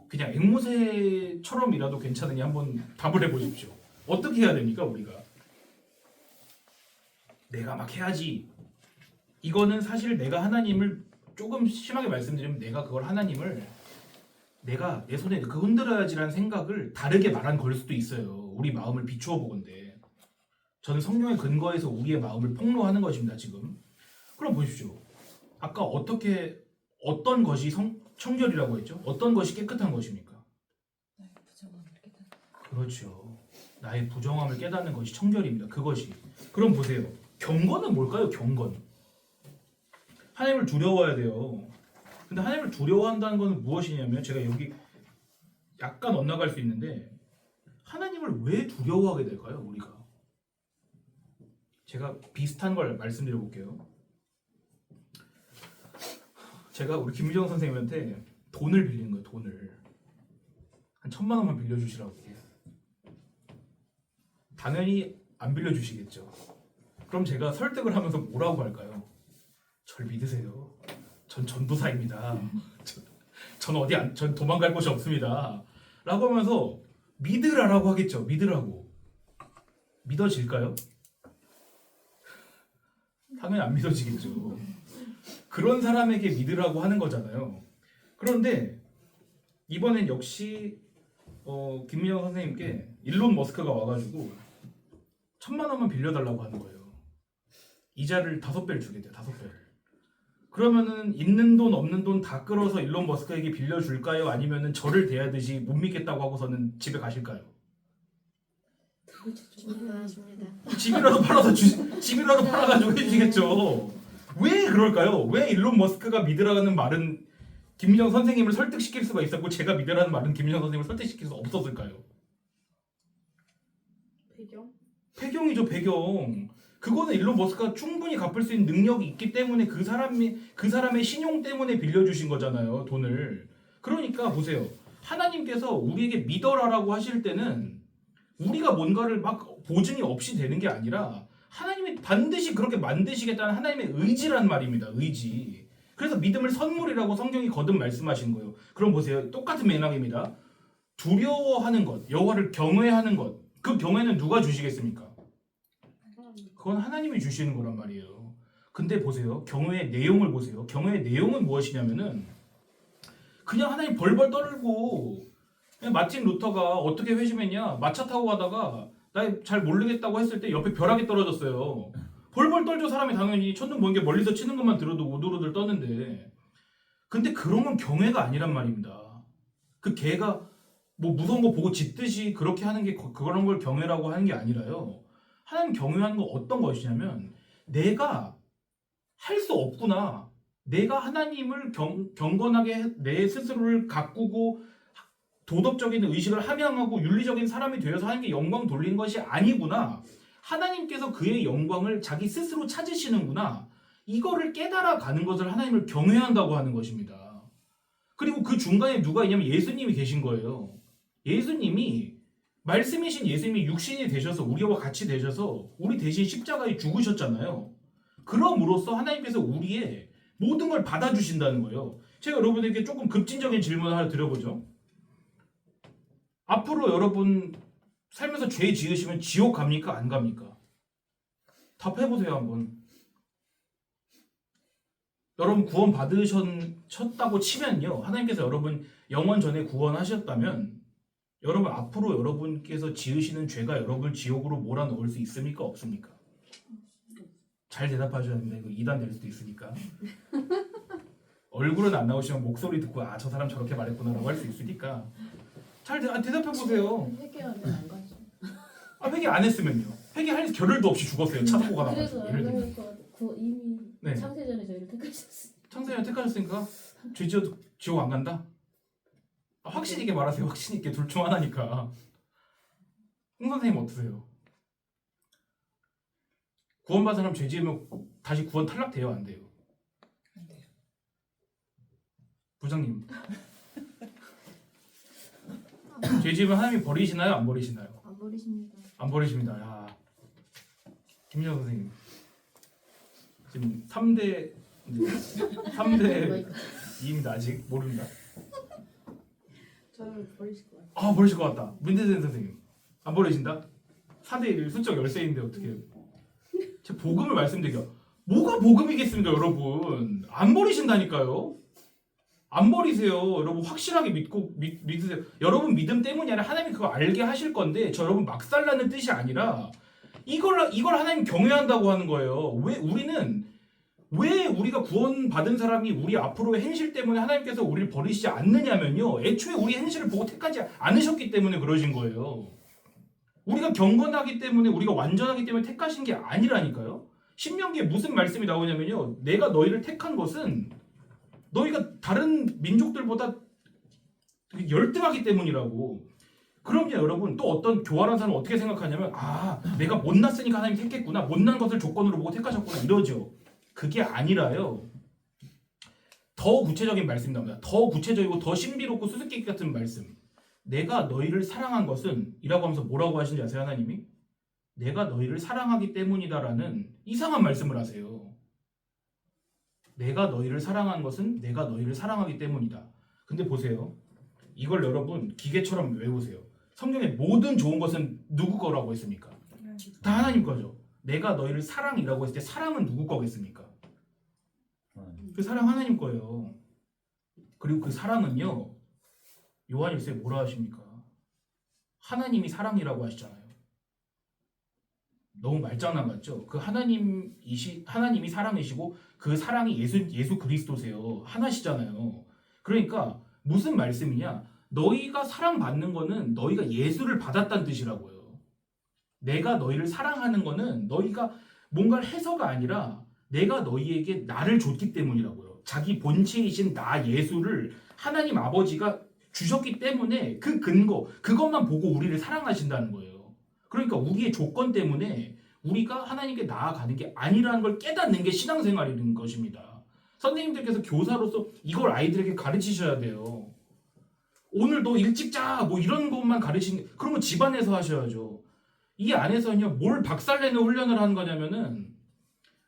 그냥 앵무새처럼이라도 괜찮으니 한번 답을 해보십시오. 어떻게 해야 됩니까 우리가? 내가 막 해야지. 이거는 사실 내가 하나님을 조금 심하게 말씀드리면 내가 그걸 하나님을 내가 내 손에 그 흔들어야지라는 생각을 다르게 말한 걸 수도 있어요. 우리 마음을 비추어 보건대. 저는 성경의 근거에서 우리의 마음을 폭로하는 것입니다. 지금. 그럼 보십시오. 아까 어떤 것이 청결이라고 했죠? 어떤 것이 깨끗한 것입니까? 나의 부정함을 깨닫는. 그렇죠. 나의 부정함을 깨닫는 것이 청결입니다. 그것이. 그럼 보세요. 경건은 뭘까요? 경건. 하나님을 두려워해야 돼요. 근데 하나님을 두려워한다는 것은 무엇이냐면 제가 여기 약간 엇나갈 수 있는데 하나님을 왜 두려워하게 될까요? 우리가. 제가 비슷한 걸 말씀드려 볼게요. 제가 우리 김유정 선생님한테 돈을 빌린 거예요. 돈을. 한 1,000만 원만 빌려주시라고. 당연히 안 빌려주시겠죠. 그럼 제가 설득을 하면서 뭐라고 할까요? 절 믿으세요. 전 전도사입니다. 전 도망갈 곳이 없습니다. 라고 하면서 믿으라라고 하겠죠. 믿으라고. 믿어질까요? 당연히 안 믿어지겠죠. 그런 사람에게 믿으라고 하는 거잖아요. 그런데 이번엔 역시 김민영 선생님께 일론 머스크가 와가지고 1,000만 원만 빌려달라고 하는 거예요. 이자를 5배를 주게 돼요. 5배를. 그러면은 있는 돈 없는 돈 다 끌어서 일론 머스크에게 빌려줄까요? 아니면은 저를 대하듯이 못 믿겠다고 하고서는 집에 가실까요? 충분하십니다. 집이라도 팔아가지고 해주시겠죠. 왜 그럴까요? 왜 일론 머스크가 믿으라는 말은 김민정 선생님을 설득시킬 수가 있었고 제가 믿으라는 말은 김민정 선생님을 설득시킬 수 없었을까요? 배경이죠, 배경. 그거는 일론 머스크가 충분히 갚을 수 있는 능력이 있기 때문에 그 사람의 신용 때문에 빌려주신 거잖아요, 돈을. 그러니까 보세요. 하나님께서 우리에게 믿어라라고 하실 때는 우리가 뭔가를 막 보증이 없이 되는 게 아니라 하나님이 반드시 그렇게 만드시겠다는 하나님의 의지란 말입니다. 의지. 그래서 믿음을 선물이라고 성경이 거듭 말씀하신 거예요. 그럼 보세요. 똑같은 맥락입니다. 두려워하는 것, 여호와를 경외하는 것. 그 경외는 누가 주시겠습니까? 그건 하나님이 주시는 거란 말이에요. 근데 보세요. 경외의 내용을 보세요. 경외의 내용은 무엇이냐면은 그냥 하나님 벌벌 떨고 그냥 마틴 루터가 어떻게 회심했냐? 마차 타고 가다가 나 잘 모르겠다고 했을 때 옆에 벼락이 떨어졌어요. 벌벌 떨죠. 사람이 당연히 천둥 번개 멀리서 치는 것만 들어도 오들오들 떠는데. 근데 그런 건 경외가 아니란 말입니다. 그 개가 뭐 무서운 거 보고 짖듯이 그렇게 하는 게 그런 걸 경외라고 하는 게 아니라요. 하나님 경외하는 건 어떤 것이냐면 내가 할 수 없구나. 내가 하나님을 경건하게 내 스스로를 가꾸고 도덕적인 의식을 함양하고 윤리적인 사람이 되어서 하나님께 영광 돌리는 것이 아니구나. 하나님께서 그의 영광을 자기 스스로 찾으시는구나. 이거를 깨달아 가는 것을 하나님을 경외한다고 하는 것입니다. 그리고 그 중간에 누가 있냐면 예수님이 계신 거예요. 예수님이 말씀이신 예수님이 육신이 되셔서 우리와 같이 되셔서 우리 대신 십자가에 죽으셨잖아요. 그럼으로써 하나님께서 우리의 모든 걸 받아주신다는 거예요. 제가 여러분에게 조금 급진적인 질문을 하나 드려보죠. 앞으로 여러분 살면서 죄 지으시면 지옥 갑니까? 안 갑니까? 답해보세요 한번. 여러분 구원 받으셨다고 치면요. 하나님께서 여러분 영원 전에 구원하셨다면 여러분 앞으로 여러분께서 지으시는 죄가 여러분을 지옥으로 몰아넣을 수 있습니까? 없습니까? 잘 대답하셔야 됩니다. 이거 2단 될 수도 있으니까. 얼굴은 안 나오시면 목소리 듣고 아 저 사람 저렇게 말했구나라고 할 수 있으니까 잘 대답해보세요. 회개하면 안 가죠. 회개 안 했으면요. 회개할 겨를도 없이 죽었어요. 차 타고 그래서 가다가. 예를 들면. 이미 네. 창세전에 저희를 택하셨어요. 창세년 택하셨으니까 죄 지어도 지옥 안 간다? 확신 있게 말하세요. 확신 있게. 둘 중 하나니까. 홍 선생님 어떠세요? 구원받은 사람 죄 지으면 다시 구원 탈락돼요? 안 돼요? 안 돼요. 부장님. 죄 지으면 하나님이 버리시나요? 안 버리시나요? 안 버리십니다. 안 버리십니다. 야. 김영 선생님. 지금 3대 2입니다. 아직 모릅니다. 저를 버리실 것 같아요. 아, 버리실 것 같다. 문대생 선생님. 안 버리신다? 4대 1 수적 열세인데 어떻게 해요? 제 복음을 말씀드려. 뭐가 복음이겠습니까, 여러분? 안 버리신다니까요. 안 버리세요. 여러분 확실하게 믿으세요. 여러분 믿음 때문이 아니라 하나님이 그거 알게 하실 건데 저 여러분 막살라는 뜻이 아니라 이걸 하나님 경외한다고 하는 거예요. 왜 우리가 구원받은 사람이 우리 앞으로의 행실 때문에 하나님께서 우리를 버리시지 않느냐면요. 애초에 우리 행실을 보고 택하지 않으셨기 때문에 그러신 거예요. 우리가 경건하기 때문에 우리가 완전하기 때문에 택하신 게 아니라니까요. 신명기에 무슨 말씀이 나오냐면요. 내가 너희를 택한 것은 너희가 다른 민족들보다 열등하기 때문이라고. 그럼요, 여러분. 또 어떤 교활한 사람은 어떻게 생각하냐면 내가 못났으니까 하나님이 택했구나. 못난 것을 조건으로 보고 택하셨구나. 이러죠. 그게 아니라요. 더 구체적인 말씀이 나옵니다. 더 구체적이고 더 신비롭고 수수께끼 같은 말씀. 내가 너희를 사랑한 것은 이라고 하면서 뭐라고 하시는지 아세요, 하나님이? 내가 너희를 사랑하기 때문이다라는 이상한 말씀을 하세요. 내가 너희를 사랑한 것은 내가 너희를 사랑하기 때문이다. 근데 보세요. 이걸 여러분 기계처럼 외우세요. 성경의 모든 좋은 것은 누구 거라고 했습니까? 다 하나님 거죠. 내가 너희를 사랑이라고 했을 때 사랑은 누구 거겠습니까? 그 사랑 하나님 거예요. 그리고 그 사랑은요. 요한일서에 뭐라 하십니까? 하나님이 사랑이라고 하시잖아요. 너무 말장난 같죠? 그 하나님이 사랑이시고 그 사랑이 예수 그리스도세요. 하나시잖아요. 그러니까 무슨 말씀이냐? 너희가 사랑받는 거는 너희가 예수를 받았다는 뜻이라고요. 내가 너희를 사랑하는 거는 너희가 뭔가를 해서가 아니라 내가 너희에게 나를 줬기 때문이라고요. 자기 본체이신 나 예수를 하나님 아버지가 주셨기 때문에 그 근거, 그것만 보고 우리를 사랑하신다는 거예요. 그러니까 우리의 조건 때문에 우리가 하나님께 나아가는 게 아니라는 걸 깨닫는 게 신앙생활인 것입니다. 선생님들께서 교사로서 이걸 아이들에게 가르치셔야 돼요. 오늘 너 일찍 자, 뭐 이런 것만 그런 거 집안에서 하셔야죠. 이 안에서는요, 뭘 박살내는 훈련을 하는 거냐면은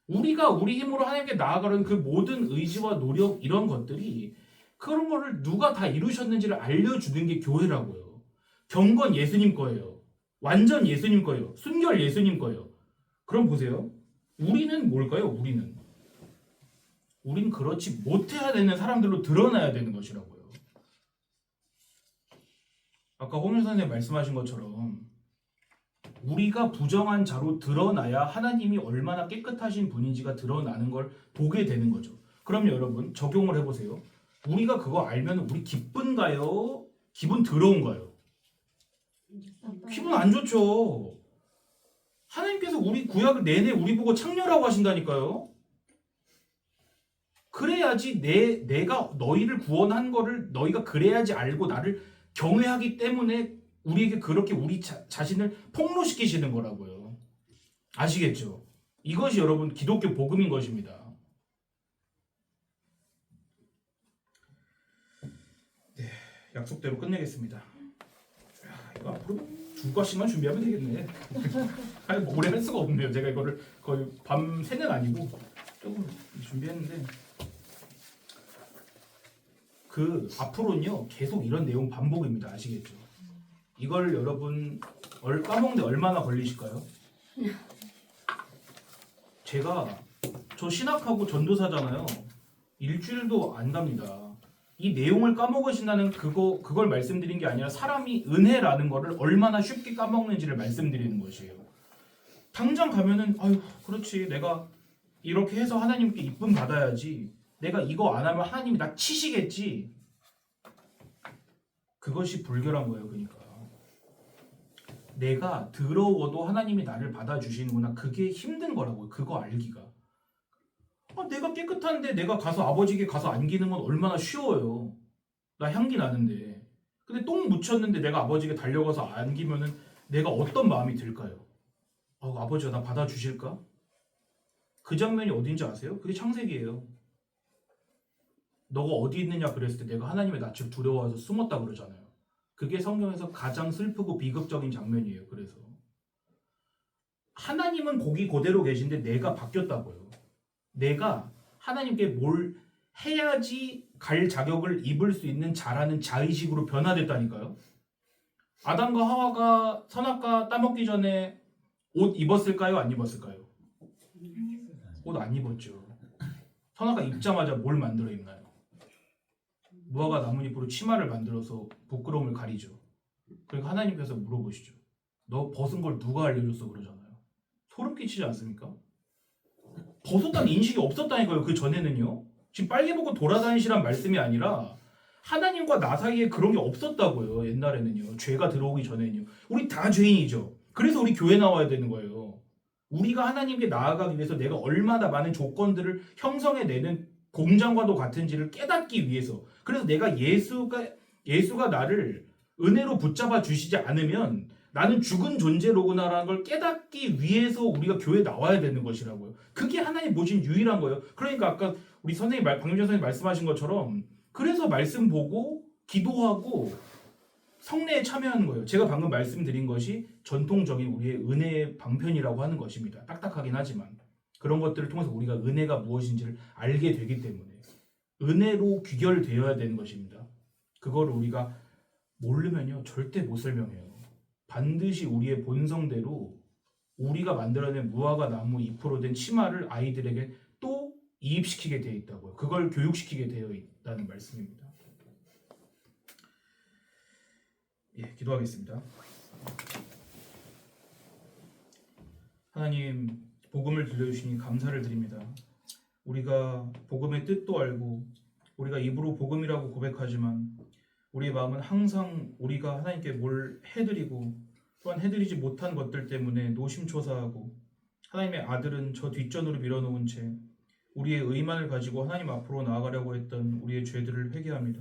우리가 우리 힘으로 하나님께 나아가는 그 모든 의지와 노력 이런 것들이 그런 거를 누가 다 이루셨는지를 알려주는 게 교회라고요. 경건 예수님 거예요. 완전 예수님 거예요. 순결 예수님 거예요. 그럼 보세요. 우리는 뭘까요? 우린 그렇지 못해야 되는 사람들로 드러나야 되는 것이라고요. 아까 홍윤 선생님 말씀하신 것처럼 우리가 부정한 자로 드러나야 하나님이 얼마나 깨끗하신 분인지가 드러나는 걸 보게 되는 거죠. 그럼 여러분 적용을 해보세요. 우리가 그거 알면 우리 기쁜가요? 기분 더러운가요? 기분 안 좋죠. 하나님께서 우리 구약을 내내 우리 보고 창녀라고 하신다니까요. 그래야지 내가 너희를 구원한 거를 너희가 그래야지 알고 나를 경외하기 때문에 우리에게 그렇게 우리 자신을 폭로시키시는 거라고요. 아시겠죠? 이것이 여러분 기독교 복음인 것입니다. 네, 약속대로 끝내겠습니다. 이거 앞으로 2과씩만 준비하면 되겠네. 아니 뭐 오래 할 수가 없네요. 제가 이거를 거의 밤 새는 아니고 조금 준비했는데 그 앞으로는요 계속 이런 내용 반복입니다. 아시겠죠? 이걸 여러분 까먹는데 얼마나 걸리실까요? 저 신학하고 전도사잖아요. 일주일도 안 갑니다. 이 내용을 까먹으신다는 그걸 말씀드린 게 아니라 사람이 은혜라는 거를 얼마나 쉽게 까먹는지를 말씀드리는 것이에요. 당장 가면은 아유 그렇지 내가 이렇게 해서 하나님께 이쁨 받아야지. 내가 이거 안 하면 하나님이 나 치시겠지. 그것이 불결한 거예요. 그러니까 내가 더러워도 하나님이 나를 받아주시는구나. 그게 힘든 거라고요. 그거 알기가. 내가 깨끗한데 내가 가서 아버지에게 가서 안기는 건 얼마나 쉬워요. 나 향기 나는데. 근데 똥 묻혔는데 내가 아버지에게 달려가서 안기면은 내가 어떤 마음이 들까요? 아버지가 나 받아주실까? 그 장면이 어딘지 아세요? 그게 창세기예요. 너가 어디 있느냐 그랬을 때 내가 하나님의 낯을 두려워해서 숨었다 그러잖아요. 그게 성경에서 가장 슬프고 비극적인 장면이에요. 그래서 하나님은 거기 그대로 계신데 내가 바뀌었다고요. 내가 하나님께 뭘 해야지 갈 자격을 입을 수 있는 자라는 자의식으로 변화됐다니까요. 아담과 하와가 선악과 따먹기 전에 옷 입었을까요? 안 입었을까요? 옷 안 입었죠. 선악과 입자마자 뭘 만들어 입나요? 무화과 나뭇잎으로 치마를 만들어서 부끄러움을 가리죠. 그러니까 하나님께서 물어보시죠. 너 벗은 걸 누가 알려줬어? 그러잖아요. 소름 끼치지 않습니까? 벗었다는 인식이 없었다니까요. 그 전에는요. 지금 빨개 벗고 돌아다니시란 말씀이 아니라 하나님과 나 사이에 그런 게 없었다고요. 옛날에는요. 죄가 들어오기 전에는요. 우리 다 죄인이죠. 그래서 우리 교회 나와야 되는 거예요. 우리가 하나님께 나아가기 위해서 내가 얼마나 많은 조건들을 형성해내는 공장과도 같은지를 깨닫기 위해서. 그래서 내가 예수가 나를 은혜로 붙잡아 주시지 않으면 나는 죽은 존재로구나라는 걸 깨닫기 위해서 우리가 교회에 나와야 되는 것이라고요. 그게 하나님 보신 유일한 거예요. 그러니까 아까 우리 선생님, 박민정 선생님 말씀하신 것처럼 그래서 말씀 보고 기도하고 성례에 참여하는 거예요. 제가 방금 말씀드린 것이 전통적인 우리의 은혜의 방편이라고 하는 것입니다. 딱딱하긴 하지만 그런 것들을 통해서 우리가 은혜가 무엇인지를 알게 되기 때문에 은혜로 귀결되어야 되는 것입니다. 그거를 우리가 모르면요 절대 못 설명해요. 반드시 우리의 본성대로 우리가 만들어낸 무화과 나무 잎으로 된 치마를 아이들에게 또 이입시키게 되어 있다고요. 그걸 교육시키게 되어 있다는 말씀입니다. 예, 기도하겠습니다. 하나님, 복음을 들려주시니 감사를 드립니다. 우리가 복음의 뜻도 알고 우리가 입으로 복음이라고 고백하지만 우리의 마음은 항상 우리가 하나님께 뭘 해드리고 또한 해드리지 못한 것들 때문에 노심초사하고 하나님의 아들은 저 뒷전으로 밀어놓은 채 우리의 의만을 가지고 하나님 앞으로 나아가려고 했던 우리의 죄들을 회개합니다.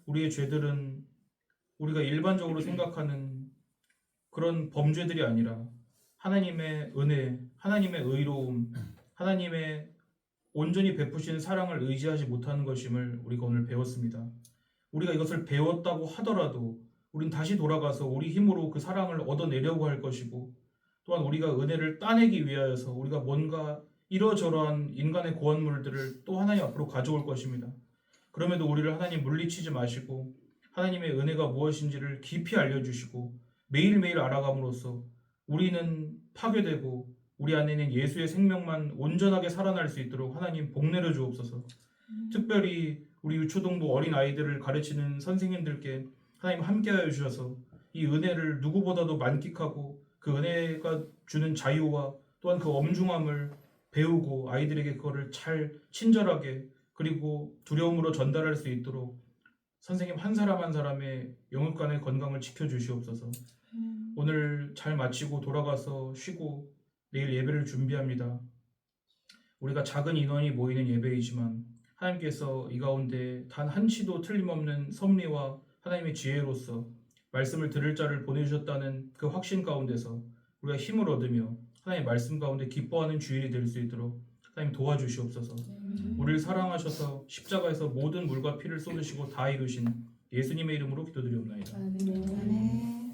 우리의 죄들은 우리가 일반적으로 생각하는 그런 범죄들이 아니라 하나님의 은혜, 하나님의 의로움, 하나님의 온전히 베푸신 사랑을 의지하지 못하는 것임을 우리가 오늘 배웠습니다. 우리가 이것을 배웠다고 하더라도 우린 다시 돌아가서 우리 힘으로 그 사랑을 얻어내려고 할 것이고 또한 우리가 은혜를 따내기 위하여서 우리가 뭔가 이러저러한 인간의 고안물들을 또 하나님 앞으로 가져올 것입니다. 그럼에도 우리를 하나님 물리치지 마시고 하나님의 은혜가 무엇인지를 깊이 알려주시고 매일매일 알아감으로써 우리는 파괴되고 우리 안에 있는 예수의 생명만 온전하게 살아날 수 있도록 하나님 복 내려 주옵소서. 특별히 우리 유초동부 어린아이들을 가르치는 선생님들께 하나님 함께하여 주셔서 이 은혜를 누구보다도 만끽하고 그 은혜가 주는 자유와 또한 그 엄중함을 배우고 아이들에게 그거를 잘 친절하게 그리고 두려움으로 전달할 수 있도록 선생님 한 사람 한 사람의 영육간의 건강을 지켜주시옵소서. 오늘 잘 마치고 돌아가서 쉬고 내일 예배를 준비합니다. 우리가 작은 인원이 모이는 예배이지만 하나님께서 이 가운데 단 한치도 틀림없는 섭리와 하나님의 지혜로서 말씀을 들을 자를 보내주셨다는 그 확신 가운데서 우리가 힘을 얻으며 하나님의 말씀 가운데 기뻐하는 주일이 될 수 있도록 하나님 도와주시옵소서. 우리를 사랑하셔서 십자가에서 모든 물과 피를 쏟으시고 다 이루신 예수님의 이름으로 기도드리옵나이다. 아멘. 아멘.